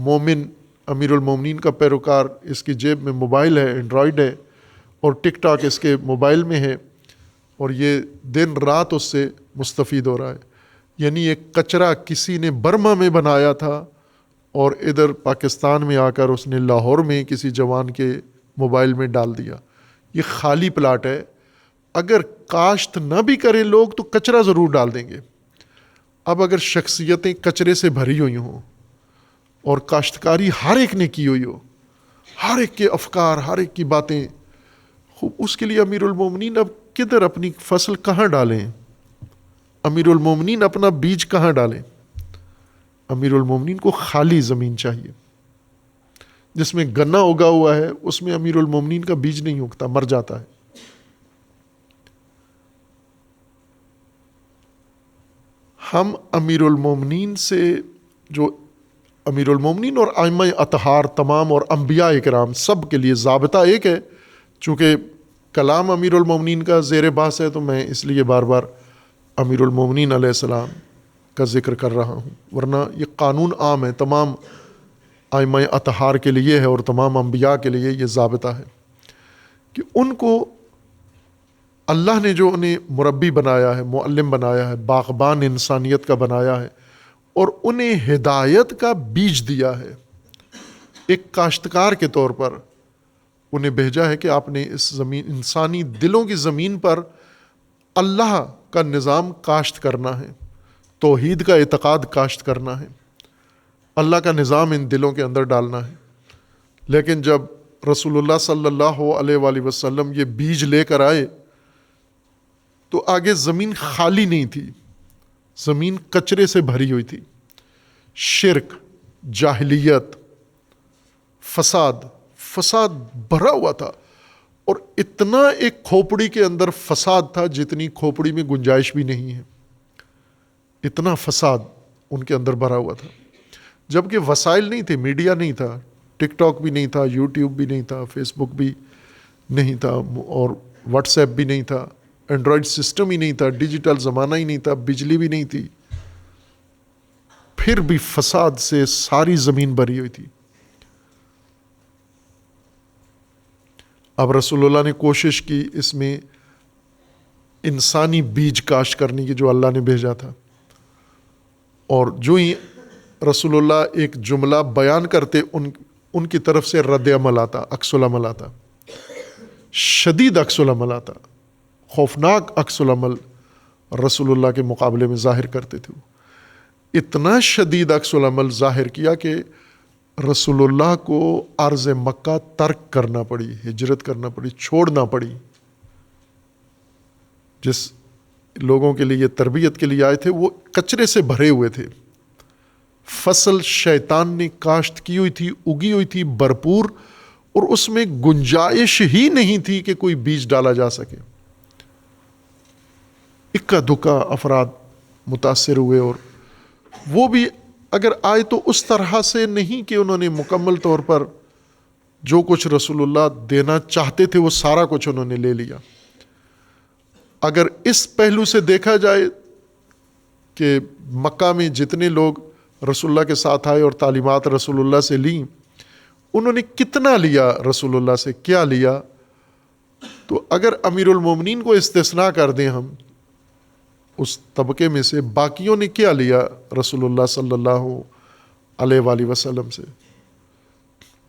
مومن امیر المومنین کا پیروکار، اس کی جیب میں موبائل ہے، اینڈرائیڈ ہے، اور ٹک ٹاک اس کے موبائل میں ہے، اور یہ دن رات اس سے مستفید ہو رہا ہے۔ یعنی یہ کچرا کسی نے برما میں بنایا تھا اور ادھر پاکستان میں آ کر اس نے لاہور میں کسی جوان کے موبائل میں ڈال دیا۔ یہ خالی پلاٹ ہے، اگر کاشت نہ بھی کریں لوگ تو کچرا ضرور ڈال دیں گے۔ اب اگر شخصیتیں کچرے سے بھری ہوئی ہوں اور کاشتکاری ہر ایک نے کی ہوئی ہو، ہر ایک کے افکار، ہر ایک کی باتیں، اس کے لیے امیر المومنین اب کدھر اپنی فصل کہاں ڈالیں؟ امیر المومنین اپنا بیج کہاں ڈالیں؟ امیر المومنین کو خالی زمین چاہیے۔ جس میں گنا اگا ہوا ہے اس میں امیر المومنین کا بیج نہیں اگتا، مر جاتا ہے۔ ہم امیر المومنین سے، جو امیر المومنین اور ائمہ اطہار تمام اور انبیاء اکرام سب کے لیے ضابطہ ایک ہے، چونکہ کلام امیر المومنین کا زیر بحث ہے تو میں اس لیے بار بار امیر المومنین علیہ السلام کا ذکر کر رہا ہوں، ورنہ یہ قانون عام ہے، تمام ائمہ اطہار کے لیے ہے اور تمام انبیاء کے لیے یہ ضابطہ ہے کہ ان کو اللہ نے جو انہیں مربی بنایا ہے، معلم بنایا ہے، باغبان انسانیت کا بنایا ہے، اور انہیں ہدایت کا بیج دیا ہے، ایک کاشتکار کے طور پر انہیں بھیجا ہے کہ آپ نے اس زمین، انسانی دلوں کی زمین پر اللہ کا نظام کاشت کرنا ہے، توحید کا اعتقاد کاشت کرنا ہے، اللہ کا نظام ان دلوں کے اندر ڈالنا ہے۔ لیکن جب رسول اللہ صلی اللہ علیہ وآلہ وسلم یہ بیج لے کر آئے تو آگے زمین خالی نہیں تھی، زمین کچرے سے بھری ہوئی تھی، شرک، جاہلیت، فساد بھرا ہوا تھا، اور اتنا ایک کھوپڑی کے اندر فساد تھا جتنی کھوپڑی میں گنجائش بھی نہیں ہے، اتنا فساد ان کے اندر بھرا ہوا تھا۔ جبکہ وسائل نہیں تھے، میڈیا نہیں تھا، ٹک ٹاک بھی نہیں تھا، یوٹیوب بھی نہیں تھا، فیس بک بھی نہیں تھا، اور واٹس ایپ بھی نہیں تھا، اینڈرائڈ سسٹم ہی نہیں تھا، ڈیجیٹل زمانہ ہی نہیں تھا، بجلی بھی نہیں تھی، پھر بھی فساد سے ساری زمین بھری ہوئی تھی۔ اب رسول اللہ نے کوشش کی اس میں انسانی بیج کاشت کرنے کی جو اللہ نے بھیجا تھا، اور جو ہی رسول اللہ ایک جملہ بیان کرتے ان کی طرف سے رد عمل آتا، عکس العمل آتا، شدید عکس العمل آتا، خوفناک عکس العمل رسول اللہ کے مقابلے میں ظاہر کرتے تھے۔ اتنا شدید عکس العمل ظاہر کیا کہ رسول اللہ کو ارض مکہ ترک کرنا پڑی، ہجرت کرنا پڑی، چھوڑنا پڑی۔ جس لوگوں کے لیے یہ تربیت کے لیے آئے تھے وہ کچرے سے بھرے ہوئے تھے، فصل شیطان نے کاشت کی ہوئی تھی، اگی ہوئی تھی بھرپور، اور اس میں گنجائش ہی نہیں تھی کہ کوئی بیج ڈالا جا سکے۔ اکا دکا افراد متاثر ہوئے، اور وہ بھی اگر آئے تو اس طرح سے نہیں کہ انہوں نے مکمل طور پر جو کچھ رسول اللہ دینا چاہتے تھے وہ سارا کچھ انہوں نے لے لیا۔ اگر اس پہلو سے دیکھا جائے کہ مکہ میں جتنے لوگ رسول اللہ کے ساتھ آئے اور تعلیمات رسول اللہ سے لیں، انہوں نے کتنا لیا رسول اللہ سے، کیا لیا، تو اگر امیر المومنین کو استثناء کر دیں ہم اس طبقے میں سے، باقیوں نے کیا لیا رسول اللہ صلی اللہ علیہ وآلہ وسلم سے؟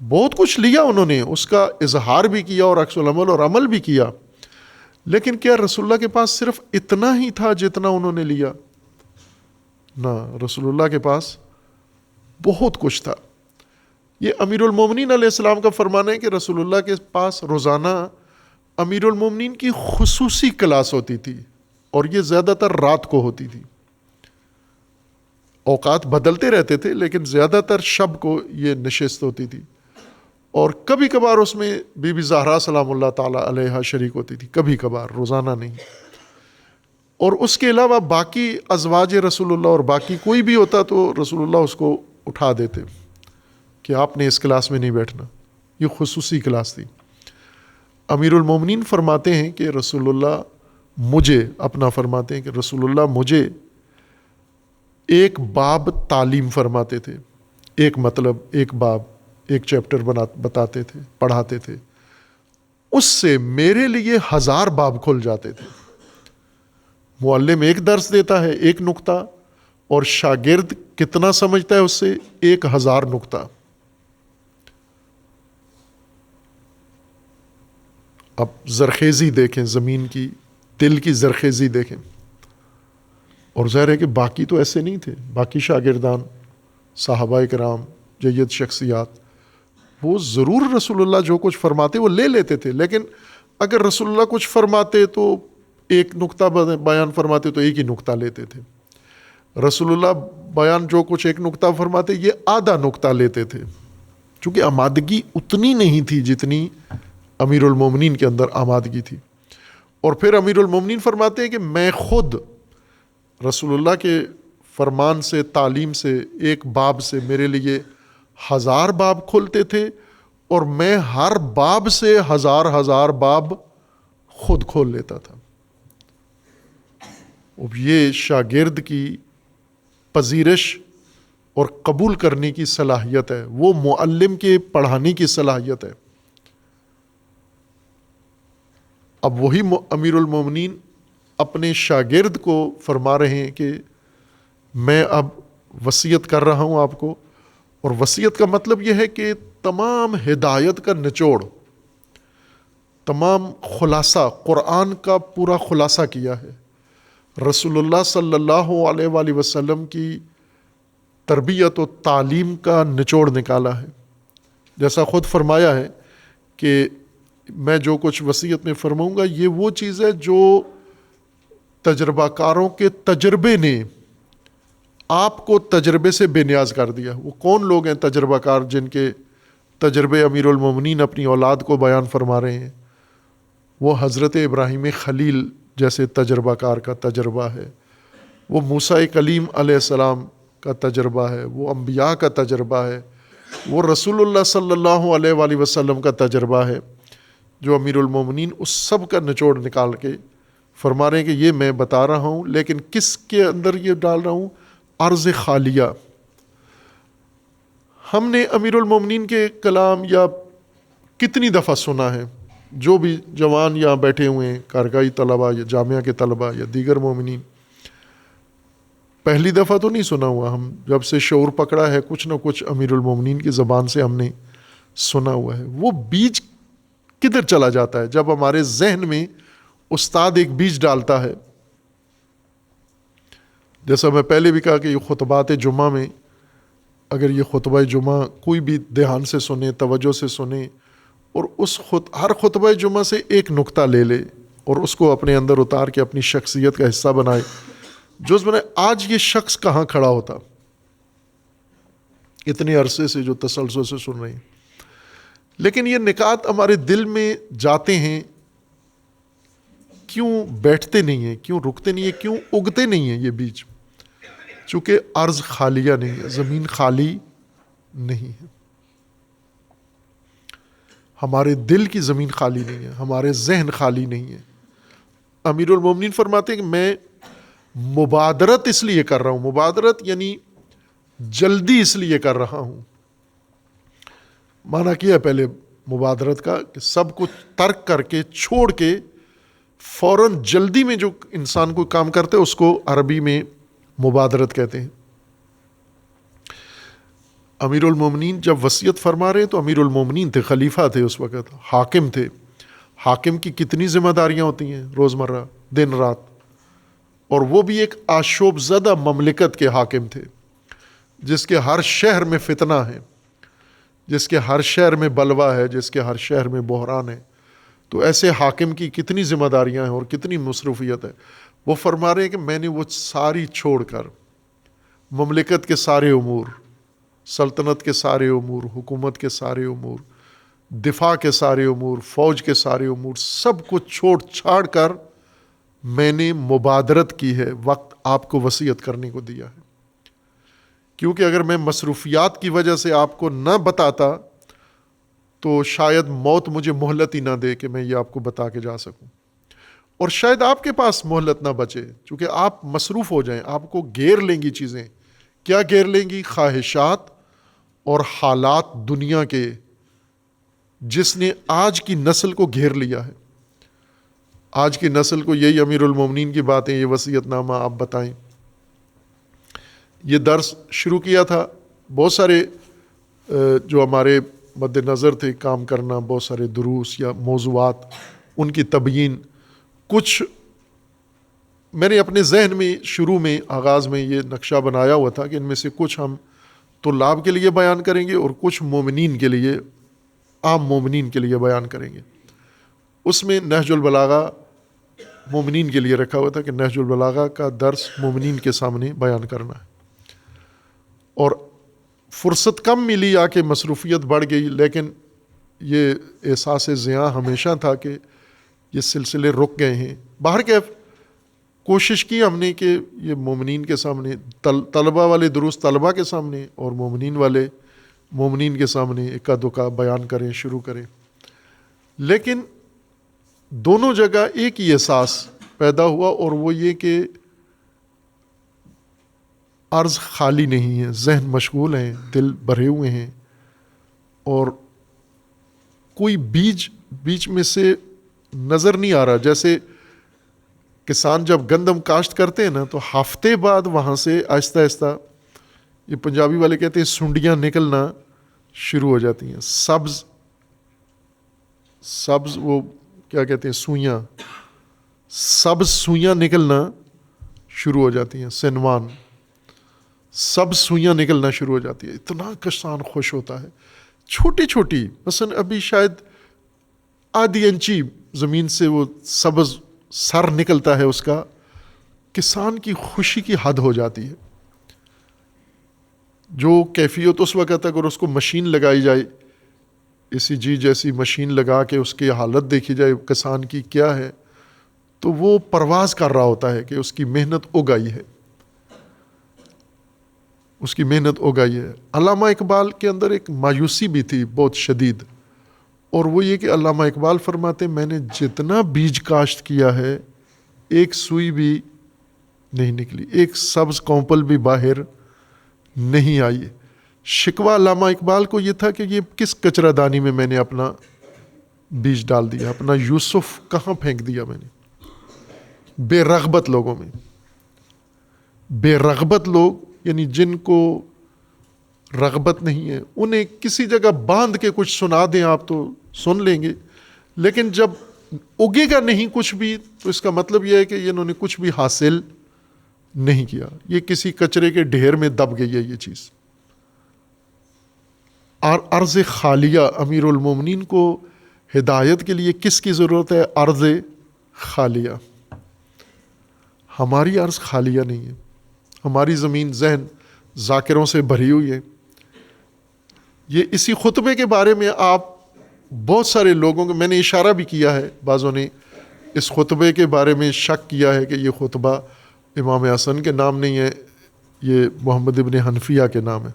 بہت کچھ لیا انہوں نے، اس کا اظہار بھی کیا اور عکس العمل اور عمل بھی کیا، لیکن کیا رسول اللہ کے پاس صرف اتنا ہی تھا جتنا انہوں نے لیا؟ نہ، رسول اللہ کے پاس بہت کچھ تھا۔ یہ امیر المومنین علیہ السلام کا فرمان ہے کہ رسول اللہ کے پاس روزانہ امیر المومنین کی خصوصی کلاس ہوتی تھی، اور یہ زیادہ تر رات کو ہوتی تھی۔ اوقات بدلتے رہتے تھے لیکن زیادہ تر شب کو یہ نشست ہوتی تھی، اور کبھی کبھار اس میں بی بی زہرا سلام اللہ تعالیٰ علیہا شریک ہوتی تھی، کبھی کبھار، روزانہ نہیں۔ اور اس کے علاوہ باقی ازواج رسول اللہ اور باقی کوئی بھی ہوتا تو رسول اللہ اس کو اٹھا دیتے کہ آپ نے اس کلاس میں نہیں بیٹھنا، یہ خصوصی کلاس تھی۔ امیر المومنین فرماتے ہیں کہ رسول اللہ مجھے اپنا فرماتے ہیں کہ رسول اللہ مجھے ایک باب تعلیم فرماتے تھے، ایک مطلب، ایک باب، ایک چیپٹر بتاتے تھے، پڑھاتے تھے، اس سے میرے لیے 1000 باب کھل جاتے تھے۔ معلم ایک درس دیتا ہے، ایک نقطہ، اور شاگرد کتنا سمجھتا ہے اس سے؟ 1000 نقطہ۔ اب زرخیزی دیکھیں، زمین کی، دل کی زرخیزی دیکھیں۔ اور ظاہر ہے کہ باقی تو ایسے نہیں تھے، باقی شاگردان، صحابہ کرام، جید شخصیات، وہ ضرور رسول اللہ جو کچھ فرماتے وہ لے لیتے تھے، لیکن اگر رسول اللہ کچھ فرماتے تو ایک نقطہ بیان فرماتے تو ایک ہی نقطہ لیتے تھے، رسول اللہ بیان جو کچھ ایک نقطہ فرماتے یہ آدھا نقطہ لیتے تھے، چونکہ آمادگی اتنی نہیں تھی جتنی امیر المومنین کے اندر آمادگی تھی۔ اور پھر امیر المومنین فرماتے ہیں کہ میں خود رسول اللہ کے فرمان سے، تعلیم سے، ایک باب سے میرے لیے 1000 باب کھلتے تھے، اور میں ہر باب سے 1000 باب خود کھول لیتا تھا۔ اب یہ شاگرد کی پذیرش اور قبول کرنے کی صلاحیت ہے، وہ معلم کے پڑھانے کی صلاحیت ہے۔ اب وہی امیر المومنین اپنے شاگرد کو فرما رہے ہیں کہ میں اب وصیت کر رہا ہوں آپ کو، اور وصیت کا مطلب یہ ہے کہ تمام ہدایت کا نچوڑ، تمام خلاصہ، قرآن کا پورا خلاصہ کیا ہے، رسول اللہ صلی اللہ علیہ وآلہ وسلم کی تربیت و تعلیم کا نچوڑ نکالا ہے۔ جیسا خود فرمایا ہے کہ میں جو کچھ وصیت میں فرماؤں گا یہ وہ چیز ہے جو تجربہ کاروں کے تجربے نے آپ کو تجربے سے بے نیاز کر دیا۔ وہ کون لوگ ہیں تجربہ کار جن کے تجربے امیر المومنین اپنی اولاد کو بیان فرما رہے ہیں؟ وہ حضرت ابراہیم خلیل جیسے تجربہ کار کا تجربہ ہے، وہ موسیٰ کلیم علیہ السلام کا تجربہ ہے، وہ انبیاء کا تجربہ ہے، وہ رسول اللہ صلی اللہ علیہ وآلہ وسلم کا تجربہ ہے، جو امیر المومنین اس سب کا نچوڑ نکال کے فرما رہے ہیں کہ یہ میں بتا رہا ہوں، لیکن کس کے اندر یہ ڈال رہا ہوں؟ عرض خالیہ۔ ہم نے امیر المومنین کے کلام یا کتنی دفعہ سنا ہے، جو بھی جوان یہاں بیٹھے ہوئے ہیں، کارگاہی طلباء یا جامعہ کے طلباء یا دیگر مومنین، پہلی دفعہ تو نہیں سنا ہوا، ہم جب سے شعور پکڑا ہے کچھ نہ کچھ امیر المومنین کی زبان سے ہم نے سنا ہوا ہے۔ وہ بیج کدھر چلا جاتا ہے؟ جب ہمارے ذہن میں استاد ایک بیج ڈالتا ہے، جیسا میں پہلے بھی کہا کہ یہ خطبات جمعہ میں اگر یہ خطبہ جمعہ کوئی بھی دھیان سے سنے، توجہ سے سنے، اور ہر خطبہ جمعہ سے ایک نقطہ لے لے اور اس کو اپنے اندر اتار کے اپنی شخصیت کا حصہ بنائے، جز بنائے، آج یہ شخص کہاں کھڑا ہوتا اتنے عرصے سے جو تسلسل سے سن رہے ہیں۔ لیکن یہ نکات ہمارے دل میں جاتے ہیں، کیوں بیٹھتے نہیں ہیں، کیوں رکتے نہیں ہیں، کیوں اگتے نہیں ہیں یہ بیج؟ چونکہ ارض خالیہ نہیں ہے، زمین خالی نہیں ہے، ہمارے دل کی زمین خالی نہیں ہے، ہمارے ذہن خالی نہیں ہے۔ امیر المومنین فرماتے ہیں کہ میں مبادرت اس لیے کر رہا ہوں، مبادرت یعنی جلدی اس لیے کر رہا ہوں۔ معنی کیا ہے پہلے مبادرت کا؟ کہ سب کچھ ترک کر کے، چھوڑ کے، فوراً جلدی میں جو انسان کو کام کرتے اس کو عربی میں مبادرت کہتے ہیں۔ امیر المومنین جب وصیت فرما رہے تو امیر المومنین تھے، خلیفہ تھے اس وقت، حاکم تھے۔ حاکم کی کتنی ذمہ داریاں ہوتی ہیں روزمرہ، دن رات، اور وہ بھی ایک آشوب زدہ مملکت کے حاکم تھے، جس کے ہر شہر میں فتنہ ہے، جس کے ہر شہر میں بلوا ہے، جس کے ہر شہر میں بحران ہے۔ تو ایسے حاکم کی کتنی ذمہ داریاں ہیں اور کتنی مصروفیت ہے۔ وہ فرما رہے ہیں کہ میں نے وہ ساری چھوڑ کر مملکت کے سارے امور، سلطنت کے سارے امور، حکومت کے سارے امور، دفاع کے سارے امور، فوج کے سارے امور، سب کچھ چھوڑ چھاڑ کر میں نے مبادرت کی ہے، وقت آپ کو وصیت کرنے کو دیا ہے۔ کیونکہ اگر میں مصروفیات کی وجہ سے آپ کو نہ بتاتا تو شاید موت مجھے مہلت ہی نہ دے کہ میں یہ آپ کو بتا کے جا سکوں، اور شاید آپ کے پاس مہلت نہ بچے، چونکہ آپ مصروف ہو جائیں، آپ کو گھیر لیں گی چیزیں۔ کیا گھیر لیں گی؟ خواہشات اور حالات دنیا کے، جس نے آج کی نسل کو گھیر لیا ہے۔ آج کی نسل کو یہی امیر المومنین کی باتیں، یہ وصیت نامہ آپ بتائیں۔ یہ درس شروع کیا تھا، بہت سارے جو ہمارے مد نظر تھے کام کرنا، بہت سارے دروس یا موضوعات، ان کی تبیین، کچھ میں نے اپنے ذہن میں شروع میں آغاز میں یہ نقشہ بنایا ہوا تھا کہ ان میں سے کچھ ہم طلاب کے لیے بیان کریں گے اور کچھ مومنین کے لیے، عام مومنین کے لیے بیان کریں گے۔ اس میں نہج البلاغہ مومنین کے لیے رکھا ہوا تھا کہ نہج البلاغہ کا درس مومنین کے سامنے بیان کرنا ہے، اور فرصت کم ملی، آ کے مصروفیت بڑھ گئی، لیکن یہ احساس زیاں ہمیشہ تھا کہ یہ سلسلے رک گئے ہیں۔ بہرکیف کوشش کی ہم نے کہ یہ مومنین کے سامنے، طلبہ والے دروس طلبہ کے سامنے اور مومنین والے مومنین کے سامنے اکا دکا بیان کریں، شروع کریں، لیکن دونوں جگہ ایک ہی احساس پیدا ہوا، اور وہ یہ کہ عرض خالی نہیں ہے، ذہن مشغول ہیں، دل بھرے ہوئے ہیں، اور کوئی بیچ میں سے نظر نہیں آ رہا۔ جیسے کسان جب گندم کاشت کرتے ہیں نا تو ہفتے بعد وہاں سے آہستہ آہستہ، یہ پنجابی والے کہتے ہیں سنڈیاں نکلنا شروع ہو جاتی ہیں، سبز وہ کیا کہتے ہیں، سوئیاں، سبز سوئیاں نکلنا شروع ہو جاتی ہیں، سنوان، سب سوئیاں نکلنا شروع ہو جاتی ہے۔ اتنا کسان خوش ہوتا ہے، چھوٹی چھوٹی، مثلا ابھی شاید آدھی انچی زمین سے وہ سبز سر نکلتا ہے اس کا، کسان کی خوشی کی حد ہو جاتی ہے۔ جو کیفیت اس وقت اگر اس کو مشین لگائی جائے، اسی جی جیسی مشین لگا کے اس کی حالت دیکھی جائے کسان کی کیا ہے، تو وہ پرواز کر رہا ہوتا ہے کہ اس کی محنت اگائی ہے، اس کی محنت اگائی ہے۔ علامہ اقبال کے اندر ایک مایوسی بھی تھی بہت شدید، اور وہ یہ کہ علامہ اقبال فرماتے میں نے جتنا بیج کاشت کیا ہے ایک سوئی بھی نہیں نکلی، ایک سبز کونپل بھی باہر نہیں آئی۔ شکوہ علامہ اقبال کو یہ تھا کہ یہ کس کچرا دانی میں نے اپنا بیج ڈال دیا، اپنا یوسف کہاں پھینک دیا میں نے۔ بے رغبت لوگوں میں، بے رغبت لوگ یعنی جن کو رغبت نہیں ہے، انہیں کسی جگہ باندھ کے کچھ سنا دیں آپ تو سن لیں گے، لیکن جب اگے گا نہیں کچھ بھی تو اس کا مطلب یہ ہے کہ انہوں نے کچھ بھی حاصل نہیں کیا، یہ کسی کچرے کے ڈھیر میں دب گئی ہے یہ چیز۔ اور ارض خالیہ، امیر المومنین کو ہدایت کے لیے کس کی ضرورت ہے؟ ارض خالیہ۔ ہماری ارض خالیہ نہیں ہے، ہماری زمین ذہن ذاکروں سے بھری ہوئی ہے۔ یہ اسی خطبے کے بارے میں آپ بہت سارے لوگوں کو، میں نے اشارہ بھی کیا ہے، بعضوں نے اس خطبے کے بارے میں شک کیا ہے کہ یہ خطبہ امام حسن کے نام نہیں ہے، یہ محمد ابن حنفیہ کے نام ہے۔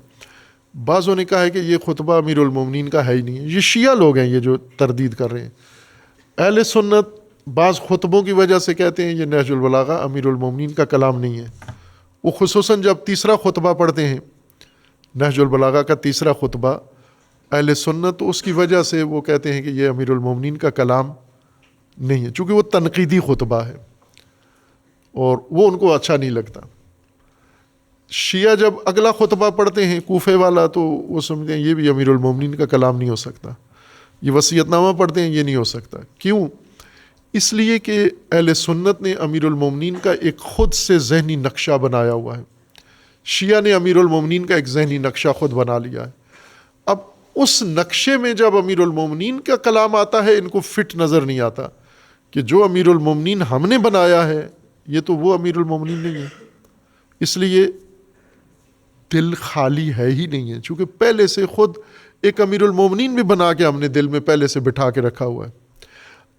بعضوں نے کہا ہے کہ یہ خطبہ امیر المومنین کا ہے ہی نہیں ہے۔ یہ شیعہ لوگ ہیں یہ جو تردید کر رہے ہیں۔ اہل سنت بعض خطبوں کی وجہ سے کہتے ہیں یہ نہج البلاغہ امیر المومنین کا کلام نہیں ہے۔ وہ خصوصاً جب تیسرا خطبہ پڑھتے ہیں، نہج البلاغہ کا تیسرا خطبہ، اہل سنت، تو اس کی وجہ سے وہ کہتے ہیں کہ یہ امیر المومنین کا کلام نہیں ہے، چونکہ وہ تنقیدی خطبہ ہے اور وہ ان کو اچھا نہیں لگتا۔ شیعہ جب اگلا خطبہ پڑھتے ہیں کوفے والا تو وہ سمجھتے ہیں یہ بھی امیر المومنین کا کلام نہیں ہو سکتا۔ یہ وصیت نامہ پڑھتے ہیں، یہ نہیں ہو سکتا۔ کیوں؟ اس لیے کہ اہل سنت نے امیر المومنین کا ایک خود سے ذہنی نقشہ بنایا ہوا ہے، شیعہ نے امیر المومنین کا ایک ذہنی نقشہ خود بنا لیا ہے۔ اب اس نقشے میں جب امیر المومنین کا کلام آتا ہے، ان کو فٹ نظر نہیں آتا کہ جو امیر المومنین ہم نے بنایا ہے یہ تو وہ امیر المومنین نہیں ہے۔ اس لیے دل خالی ہے ہی نہیں ہے، چونکہ پہلے سے خود ایک امیر المومنین بھی بنا کے ہم نے دل میں پہلے سے بٹھا کے رکھا ہوا ہے۔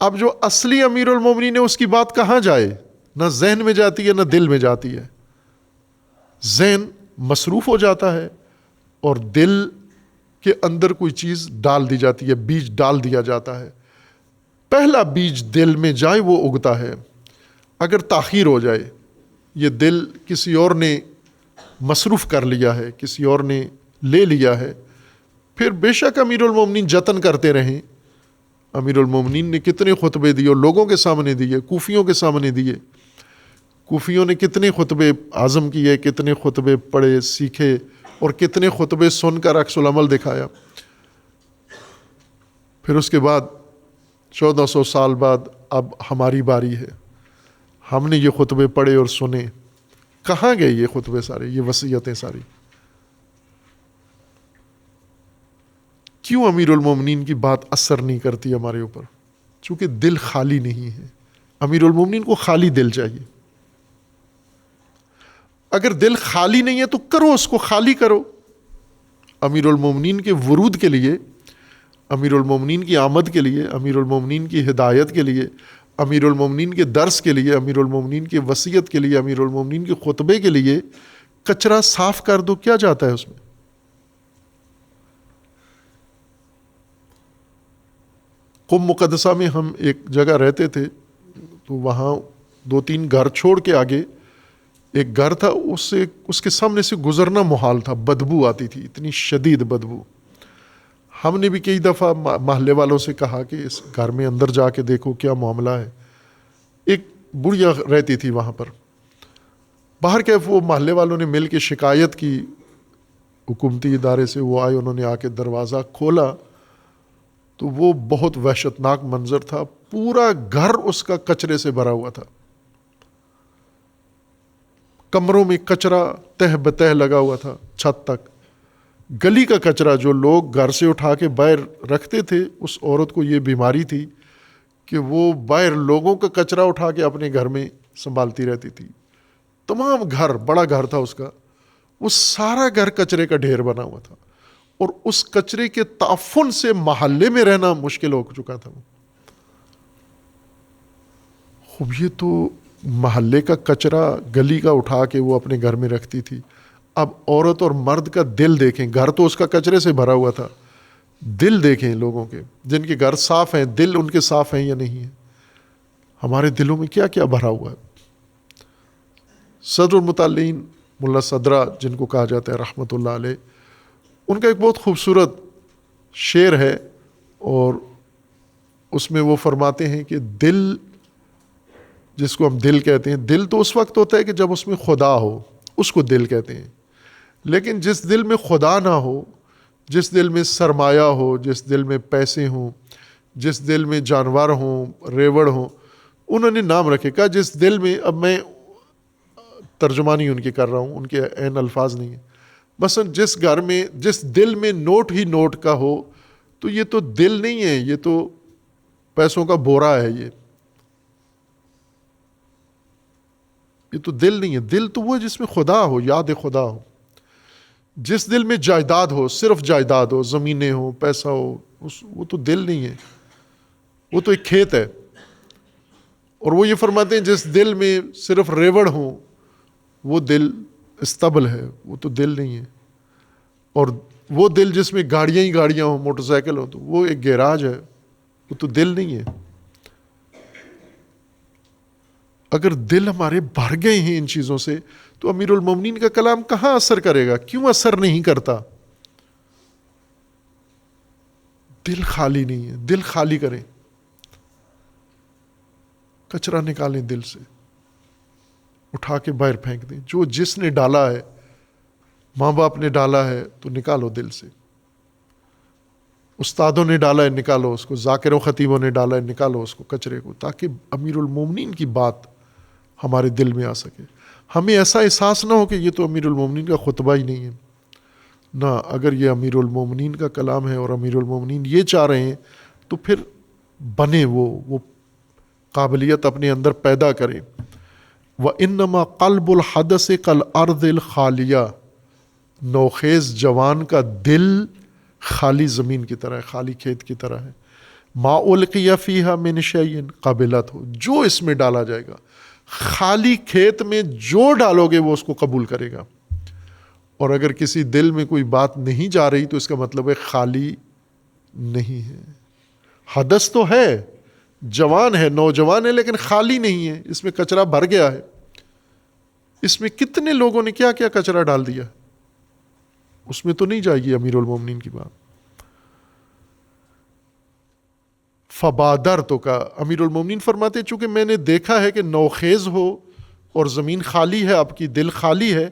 اب جو اصلی امیر المومنین ہے اس کی بات کہاں جائے؟ نہ ذہن میں جاتی ہے نہ دل میں جاتی ہے۔ ذہن مصروف ہو جاتا ہے اور دل کے اندر کوئی چیز ڈال دی جاتی ہے، بیج ڈال دیا جاتا ہے۔ پہلا بیج دل میں جائے وہ اگتا ہے۔ اگر تاخیر ہو جائے، یہ دل کسی اور نے مصروف کر لیا ہے، کسی اور نے لے لیا ہے، پھر بے شک امیر المومنین جتن کرتے رہیں۔ امیر المومنین نے کتنے خطبے دیے اور لوگوں کے سامنے دیے، کوفیوں کے سامنے دیے۔ کوفیوں نے کتنے خطبے عزم کیے، کتنے خطبے پڑھے سیکھے اور کتنے خطبے سن کر عکس العمل دکھایا۔ پھر اس کے بعد 1400 سال بعد اب ہماری باری ہے، ہم نے یہ خطبے پڑھے اور سنے۔ کہاں گئے یہ خطبے سارے، یہ وصیتیں ساری؟ کیوں امیر المومنین کی بات اثر نہیں کرتی ہمارے اوپر؟ چونکہ دل خالی نہیں ہے۔ امیر المومنین کو خالی دل چاہیے۔ اگر دل خالی نہیں ہے تو کرو، اس کو خالی کرو۔ امیر المومنین کے ورود کے لیے، امیر المومنین کی آمد کے لیے، امیر المومنین کی ہدایت کے لیے، امیر المومنین کے درس کے لیے، امیر المومنین کی وصیت کے لیے، امیر المومنین کے خطبے کے لیے کچرا صاف کر دو، کیا جاتا ہے اس میں؟ قم مقدسہ میں ہم ایک جگہ رہتے تھے تو وہاں 2-3 گھر چھوڑ کے آگے ایک گھر تھا، اس کے سامنے سے گزرنا محال تھا، بدبو آتی تھی، اتنی شدید بدبو۔ ہم نے بھی کئی دفعہ محلے والوں سے کہا کہ اس گھر میں اندر جا کے دیکھو کیا معاملہ ہے۔ ایک بڑھیا رہتی تھی وہاں پر۔ باہر کیف وہ محلے والوں نے مل کے شکایت کی حکومتی ادارے سے، وہ آئے، انہوں نے آ کے دروازہ کھولا تو وہ بہت وحشتناک منظر تھا۔ پورا گھر اس کا کچرے سے بھرا ہوا تھا، کمروں میں کچرا تہ بتہ لگا ہوا تھا، چھت تک۔ گلی کا کچرا جو لوگ گھر سے اٹھا کے باہر رکھتے تھے، اس عورت کو یہ بیماری تھی کہ وہ باہر لوگوں کا کچرا اٹھا کے اپنے گھر میں سنبھالتی رہتی تھی۔ تمام گھر، بڑا گھر تھا اس کا، وہ سارا گھر کچرے کا ڈھیر بنا ہوا تھا اور اس کچرے کے تعفن سے محلے میں رہنا مشکل ہو چکا تھا۔ خوب یہ تو محلے کا کچرا گلی کا اٹھا کے وہ اپنے گھر میں رکھتی تھی۔ اب عورت اور مرد کا دل دیکھیں، گھر تو اس کا کچرے سے بھرا ہوا تھا، دل دیکھیں لوگوں کے، جن کے گھر صاف ہیں، دل ان کے صاف ہیں یا نہیں ہیں۔ ہمارے دلوں میں کیا کیا بھرا ہوا ہے۔ صدر المطلعین ملا صدرہ جن کو کہا جاتا ہے رحمۃ اللہ علیہ، ان کا ایک بہت خوبصورت شعر ہے، اور اس میں وہ فرماتے ہیں کہ دل، جس کو ہم دل کہتے ہیں، دل تو اس وقت ہوتا ہے کہ جب اس میں خدا ہو، اس کو دل کہتے ہیں، لیکن جس دل میں خدا نہ ہو، جس دل میں سرمایہ ہو، جس دل میں پیسے ہوں، جس دل میں جانور ہوں، ریوڑ ہوں، انہوں نے نام رکھے، کہا جس دل میں، اب میں ترجمانی ان کی کر رہا ہوں، ان کے عین الفاظ نہیں ہیں، مثلا جس گھر میں، جس دل میں نوٹ ہی نوٹ کا ہو، تو یہ تو دل نہیں ہے، یہ تو پیسوں کا بورا ہے، یہ تو دل نہیں ہے۔ دل تو وہ ہے جس میں خدا ہو، یاد خدا ہو۔ جس دل میں جائیداد ہو، صرف جائیداد ہو، زمینیں ہو، پیسہ ہو، وہ تو دل نہیں ہے، وہ تو ایک کھیت ہے۔ اور وہ یہ فرماتے ہیں جس دل میں صرف ریوڑ ہوں، وہ دل استبل ہے، وہ تو دل نہیں ہے۔ اور وہ دل جس میں گاڑیاں ہی گاڑیاں ہوں، موٹر سائیکل ہو، تو وہ ایک گیراج ہے، وہ تو دل نہیں ہے۔ اگر دل ہمارے بھر گئے ہیں ان چیزوں سے، تو امیر المومنین کا کلام کہاں اثر کرے گا؟ کیوں اثر نہیں کرتا؟ دل خالی نہیں ہے، دل خالی کریں، کچرا نکالیں دل سے، اٹھا کے باہر پھینک دیں۔ جو جس نے ڈالا ہے، ماں باپ نے ڈالا ہے، تو نکالو دل سے۔ استادوں نے ڈالا ہے، نکالو اس کو۔ ذاکر و خطیبوں نے ڈالا ہے، نکالو اس کو، کچرے کو، تاکہ امیر المومنین کی بات ہمارے دل میں آ سکے۔ ہمیں ایسا احساس نہ ہو کہ یہ تو امیر المومنین کا خطبہ ہی نہیں ہے۔ نہ، اگر یہ امیر المومنین کا کلام ہے اور امیر المومنین یہ چاہ رہے ہیں، تو پھر بنے وہ قابلیت اپنے اندر پیدا کریں۔ وَإِنَّمَا قَلْبُ الْحَدَثِ كَالْأَرْضِ الْخَالِيَةِ، نوخیز جوان کا دل خالی زمین کی طرح ہے، خالی کھیت کی طرح ہے۔ مَا أُلْقِيَ فِيهَا مِنْ شَيْءٍ قَبِلَتْهُ، جو اس میں ڈالا جائے گا، خالی کھیت میں جو ڈالو گے وہ اس کو قبول کرے گا۔ اور اگر کسی دل میں کوئی بات نہیں جا رہی، تو اس کا مطلب ہے خالی نہیں ہے۔ حدث تو ہے، جوان ہے، نوجوان ہے، لیکن خالی نہیں ہے، اس میں کچرا بھر گیا ہے۔ اس میں کتنے لوگوں نے کیا کیا کچرا ڈال دیا، اس میں تو نہیں جائے گی امیر المومنین کی بات۔ فبادر تو کا، امیر المومنین فرماتے ہیں چونکہ میں نے دیکھا ہے کہ نوخیز ہو اور زمین خالی ہے، آپ کی دل خالی ہے،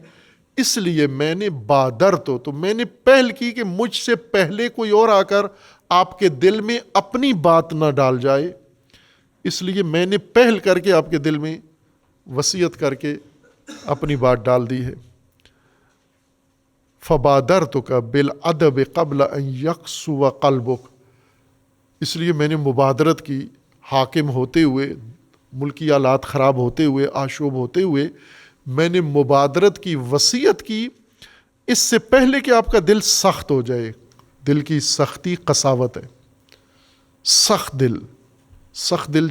اس لیے میں نے بادر تو میں نے پہل کی کہ مجھ سے پہلے کوئی اور آ کر آپ کے دل میں اپنی بات نہ ڈال جائے، اس لیے میں نے پہل کر کے آپ کے دل میں وصیت کر کے اپنی بات ڈال دی ہے۔ فبادرتک بالادب قبل ان یقسو قلبک، اس لیے میں نے مبادرت کی، حاکم ہوتے ہوئے، ملکی حالات خراب ہوتے ہوئے، آشوب ہوتے ہوئے، میں نے مبادرت کی، وصیت کی، اس سے پہلے کہ آپ کا دل سخت ہو جائے۔ دل کی سختی قساوت ہے، سخت دل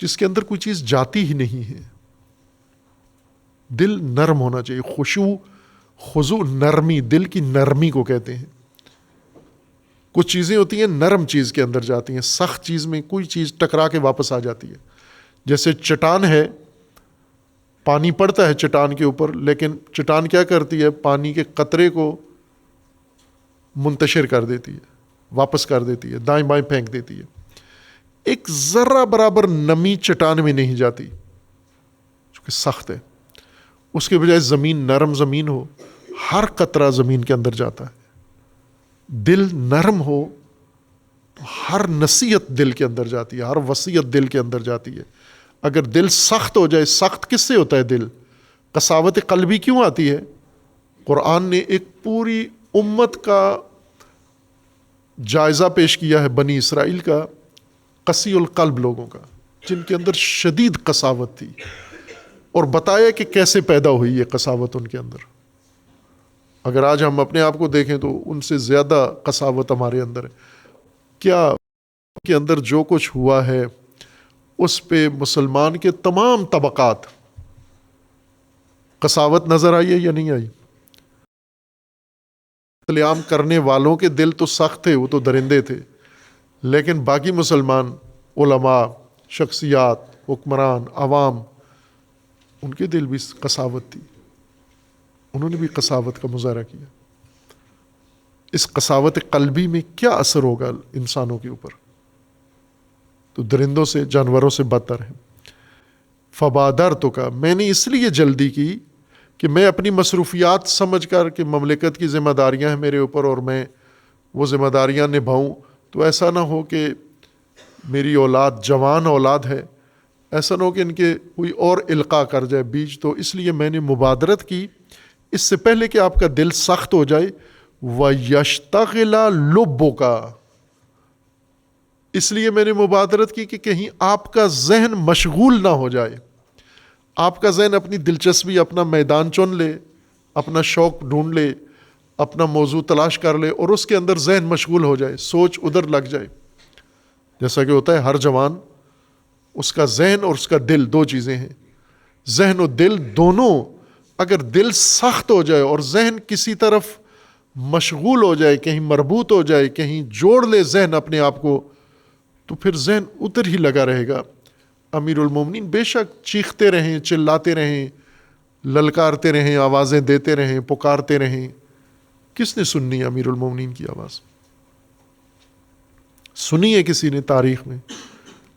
جس کے اندر کوئی چیز جاتی ہی نہیں ہے۔ دل نرم ہونا چاہیے، خضوع، نرمی، دل کی نرمی کو کہتے ہیں۔ کچھ چیزیں ہوتی ہیں نرم چیز کے اندر جاتی ہیں، سخت چیز میں کوئی چیز ٹکرا کے واپس آ جاتی ہے۔ جیسے چٹان ہے، پانی پڑتا ہے چٹان کے اوپر، لیکن چٹان کیا کرتی ہے؟ پانی کے قطرے کو منتشر کر دیتی ہے، واپس کر دیتی ہے، دائیں بائیں پھینک دیتی ہے۔ ایک ذرہ برابر نمی چٹان میں نہیں جاتی، چونکہ سخت ہے۔ اس کے بجائے زمین، نرم زمین ہو، ہر قطرہ زمین کے اندر جاتا ہے۔ دل نرم ہو تو ہر نصیحت دل کے اندر جاتی ہے، ہر وصیت دل کے اندر جاتی ہے۔ اگر دل سخت ہو جائے، سخت کس سے ہوتا ہے دل؟ قساوت قلبی کیوں آتی ہے؟ قرآن نے ایک پوری امت کا جائزہ پیش کیا ہے، بنی اسرائیل کا، قسی القلب لوگوں کا، جن کے اندر شدید قساوت تھی، اور بتایا کہ کیسے پیدا ہوئی یہ قساوت ان کے اندر۔ اگر آج ہم اپنے آپ کو دیکھیں تو ان سے زیادہ قساوت ہمارے اندر ہے۔ کیا ان کے اندر جو کچھ ہوا ہے اس پہ مسلمان کے تمام طبقات، قساوت نظر آئی ہے یا نہیں آئی؟ قتل عام کرنے والوں کے دل تو سخت تھے، وہ تو درندے تھے، لیکن باقی مسلمان، علماء، شخصیات، حکمران، عوام، ان کے دل بھی قساوت تھی، انہوں نے بھی قساوت کا مظاہرہ کیا۔ اس قساوت قلبی میں کیا اثر ہوگا انسانوں کے اوپر؟ تو درندوں سے، جانوروں سے بدتر ہے۔ فبادرتک، میں نے اس لیے جلدی کی کہ میں اپنی مصروفیات سمجھ کر کہ مملکت کی ذمہ داریاں ہیں میرے اوپر اور میں وہ ذمہ داریاں نبھاؤں، تو ایسا نہ ہو کہ میری اولاد جوان اولاد ہے، ایسا نہ ہو کہ ان کے کوئی اور القاء کر جائے بیج، تو اس لیے میں نے مبادرت کی اس سے پہلے کہ آپ کا دل سخت ہو جائے۔ وَيَشْتَغِلَ لُبُّكَ، اس لیے میں نے مبادرت کی کہ کہیں آپ کا ذہن مشغول نہ ہو جائے، آپ کا ذہن اپنی دلچسپی، اپنا میدان چن لے، اپنا شوق ڈھونڈ لے، اپنا موضوع تلاش کر لے اور اس کے اندر ذہن مشغول ہو جائے، سوچ ادھر لگ جائے۔ جیسا کہ ہوتا ہے ہر جوان، اس کا ذہن اور اس کا دل دو چیزیں ہیں، ذہن و دل دونوں اگر دل سخت ہو جائے اور ذہن کسی طرف مشغول ہو جائے، کہیں مربوط ہو جائے، کہیں جوڑ لے ذہن اپنے آپ کو، تو پھر ذہن ادھر ہی لگا رہے گا۔ امیر المومنین بے شک چیختے رہیں، چلاتے رہیں، للکارتے رہیں، آوازیں دیتے رہیں، پکارتے رہیں، کس نے سننی امیر المومنین کی آواز؟ سنی ہے کسی نے تاریخ میں؟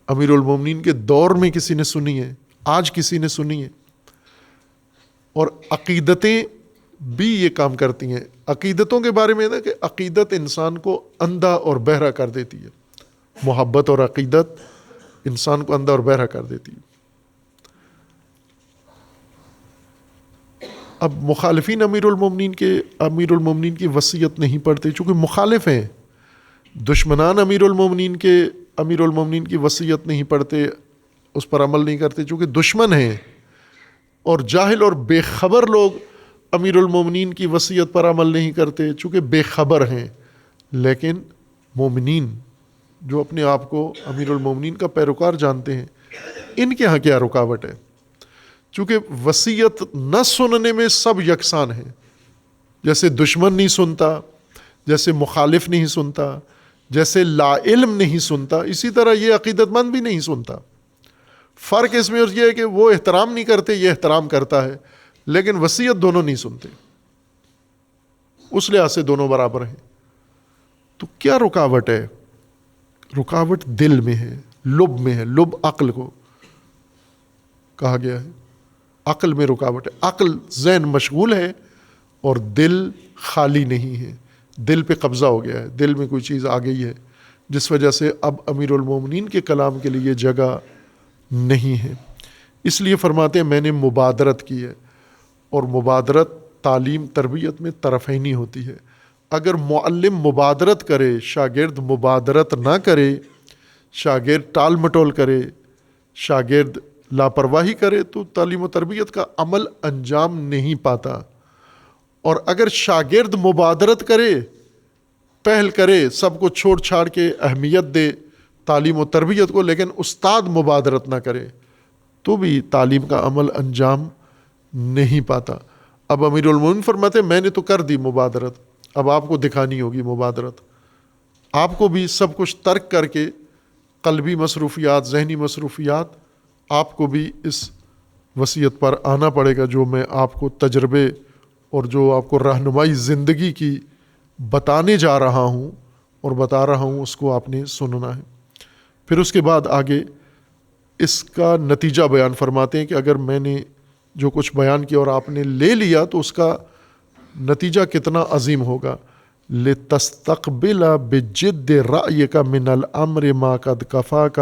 امیر المومنین کے دور میں کسی نے سنی ہے؟ آج کسی نے سنی ہے؟ اور عقیدتیں بھی یہ کام کرتی ہیں۔ عقیدتوں کے بارے میں نا کہ عقیدت انسان کو اندھا اور بہرا کر دیتی ہے، محبت اور عقیدت انسان کو اندھا اور بہرا کر دیتی ہے۔ اب مخالفین امیر المومنین کی وصیت نہیں پڑھتے چونکہ مخالف ہیں، دشمنان امیر المومنین کی وصیت نہیں پڑھتے، اس پر عمل نہیں کرتے چونکہ دشمن ہیں، اور جاہل اور بے خبر لوگ امیر المومنین کی وصیت پر عمل نہیں کرتے چونکہ بے خبر ہیں۔ لیکن مومنین جو اپنے آپ کو امیر المومنین کا پیروکار جانتے ہیں، ان کے ہاں کیا رکاوٹ ہے؟ چونکہ وصیت نہ سننے میں سب یکساں ہیں، جیسے دشمن نہیں سنتا، جیسے مخالف نہیں سنتا، جیسے لا علم نہیں سنتا، اسی طرح یہ عقیدت مند بھی نہیں سنتا۔ فرق اس میں یہ ہے کہ وہ احترام نہیں کرتے، یہ احترام کرتا ہے، لیکن وصیت دونوں نہیں سنتے، اس لحاظ سے دونوں برابر ہیں۔ تو کیا رکاوٹ ہے؟ رکاوٹ دل میں ہے، لب میں ہے، لب عقل کو کہا گیا ہے، عقل میں رکاوٹ ہے، عقل ذہن مشغول ہے اور دل خالی نہیں ہے، دل پہ قبضہ ہو گیا ہے، دل میں کوئی چیز آ گئی ہے جس وجہ سے اب امیر المومنین کے کلام کے لیے جگہ نہیں ہے۔ اس لیے فرماتے ہیں میں نے مبادرت کی ہے، اور مبادرت تعلیم تربیت میں طرفینی ہوتی ہے۔ اگر معلم مبادرت کرے، شاگرد مبادرت نہ کرے، شاگرد ٹال مٹول کرے، شاگرد لاپرواہی کرے، تو تعلیم و تربیت کا عمل انجام نہیں پاتا۔ اور اگر شاگرد مبادرت کرے، پہل کرے، سب کو چھوڑ چھاڑ کے اہمیت دے تعلیم و تربیت کو، لیکن استاد مبادرت نہ کرے، تو بھی تعلیم کا عمل انجام نہیں پاتا۔ اب امیر المومنین فرماتے ہیں میں نے تو کر دی مبادرت، اب آپ کو دکھانی ہوگی مبادرت، آپ کو بھی سب کچھ ترک کر کے قلبی مصروفیات، ذہنی مصروفیات، آپ کو بھی اس وصیت پر آنا پڑے گا جو میں آپ کو تجربے اور جو آپ کو رہنمائی زندگی کی بتانے جا رہا ہوں اور بتا رہا ہوں، اس کو آپ نے سننا ہے۔ پھر اس کے بعد آگے اس کا نتیجہ بیان فرماتے ہیں کہ اگر میں نے جو کچھ بیان کیا اور آپ نے لے لیا تو اس کا نتیجہ کتنا عظیم ہوگا۔ لِتَسْتَقْبِلَ بِجِدِّ رَأْيِكَ مِنَ الْأَمْرِ مَا قَدْ كَفَاكَ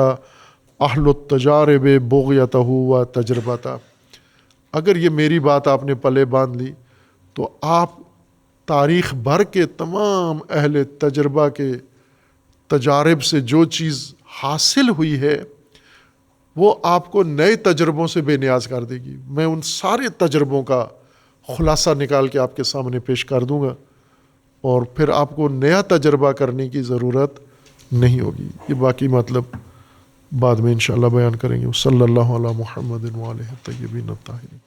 أَهْلُ التَّجَارِبِ بُغْيَتَهُ وَتَجْرِبَتَهُ، اگر یہ میری بات آپ نے پلے باندھ لی تو آپ تاریخ بھر کے تمام اہل تجربہ کے تجارب سے جو چیز حاصل ہوئی ہے وہ آپ کو نئے تجربوں سے بے نیاز کر دے گی۔ میں ان سارے تجربوں کا خلاصہ نکال کے آپ کے سامنے پیش کر دوں گا، اور پھر آپ کو نیا تجربہ کرنے کی ضرورت نہیں ہوگی۔ یہ باقی مطلب بعد میں انشاءاللہ بیان کریں گے۔ صلی اللہ علی محمد و آلہ الطیبین الطاہرین۔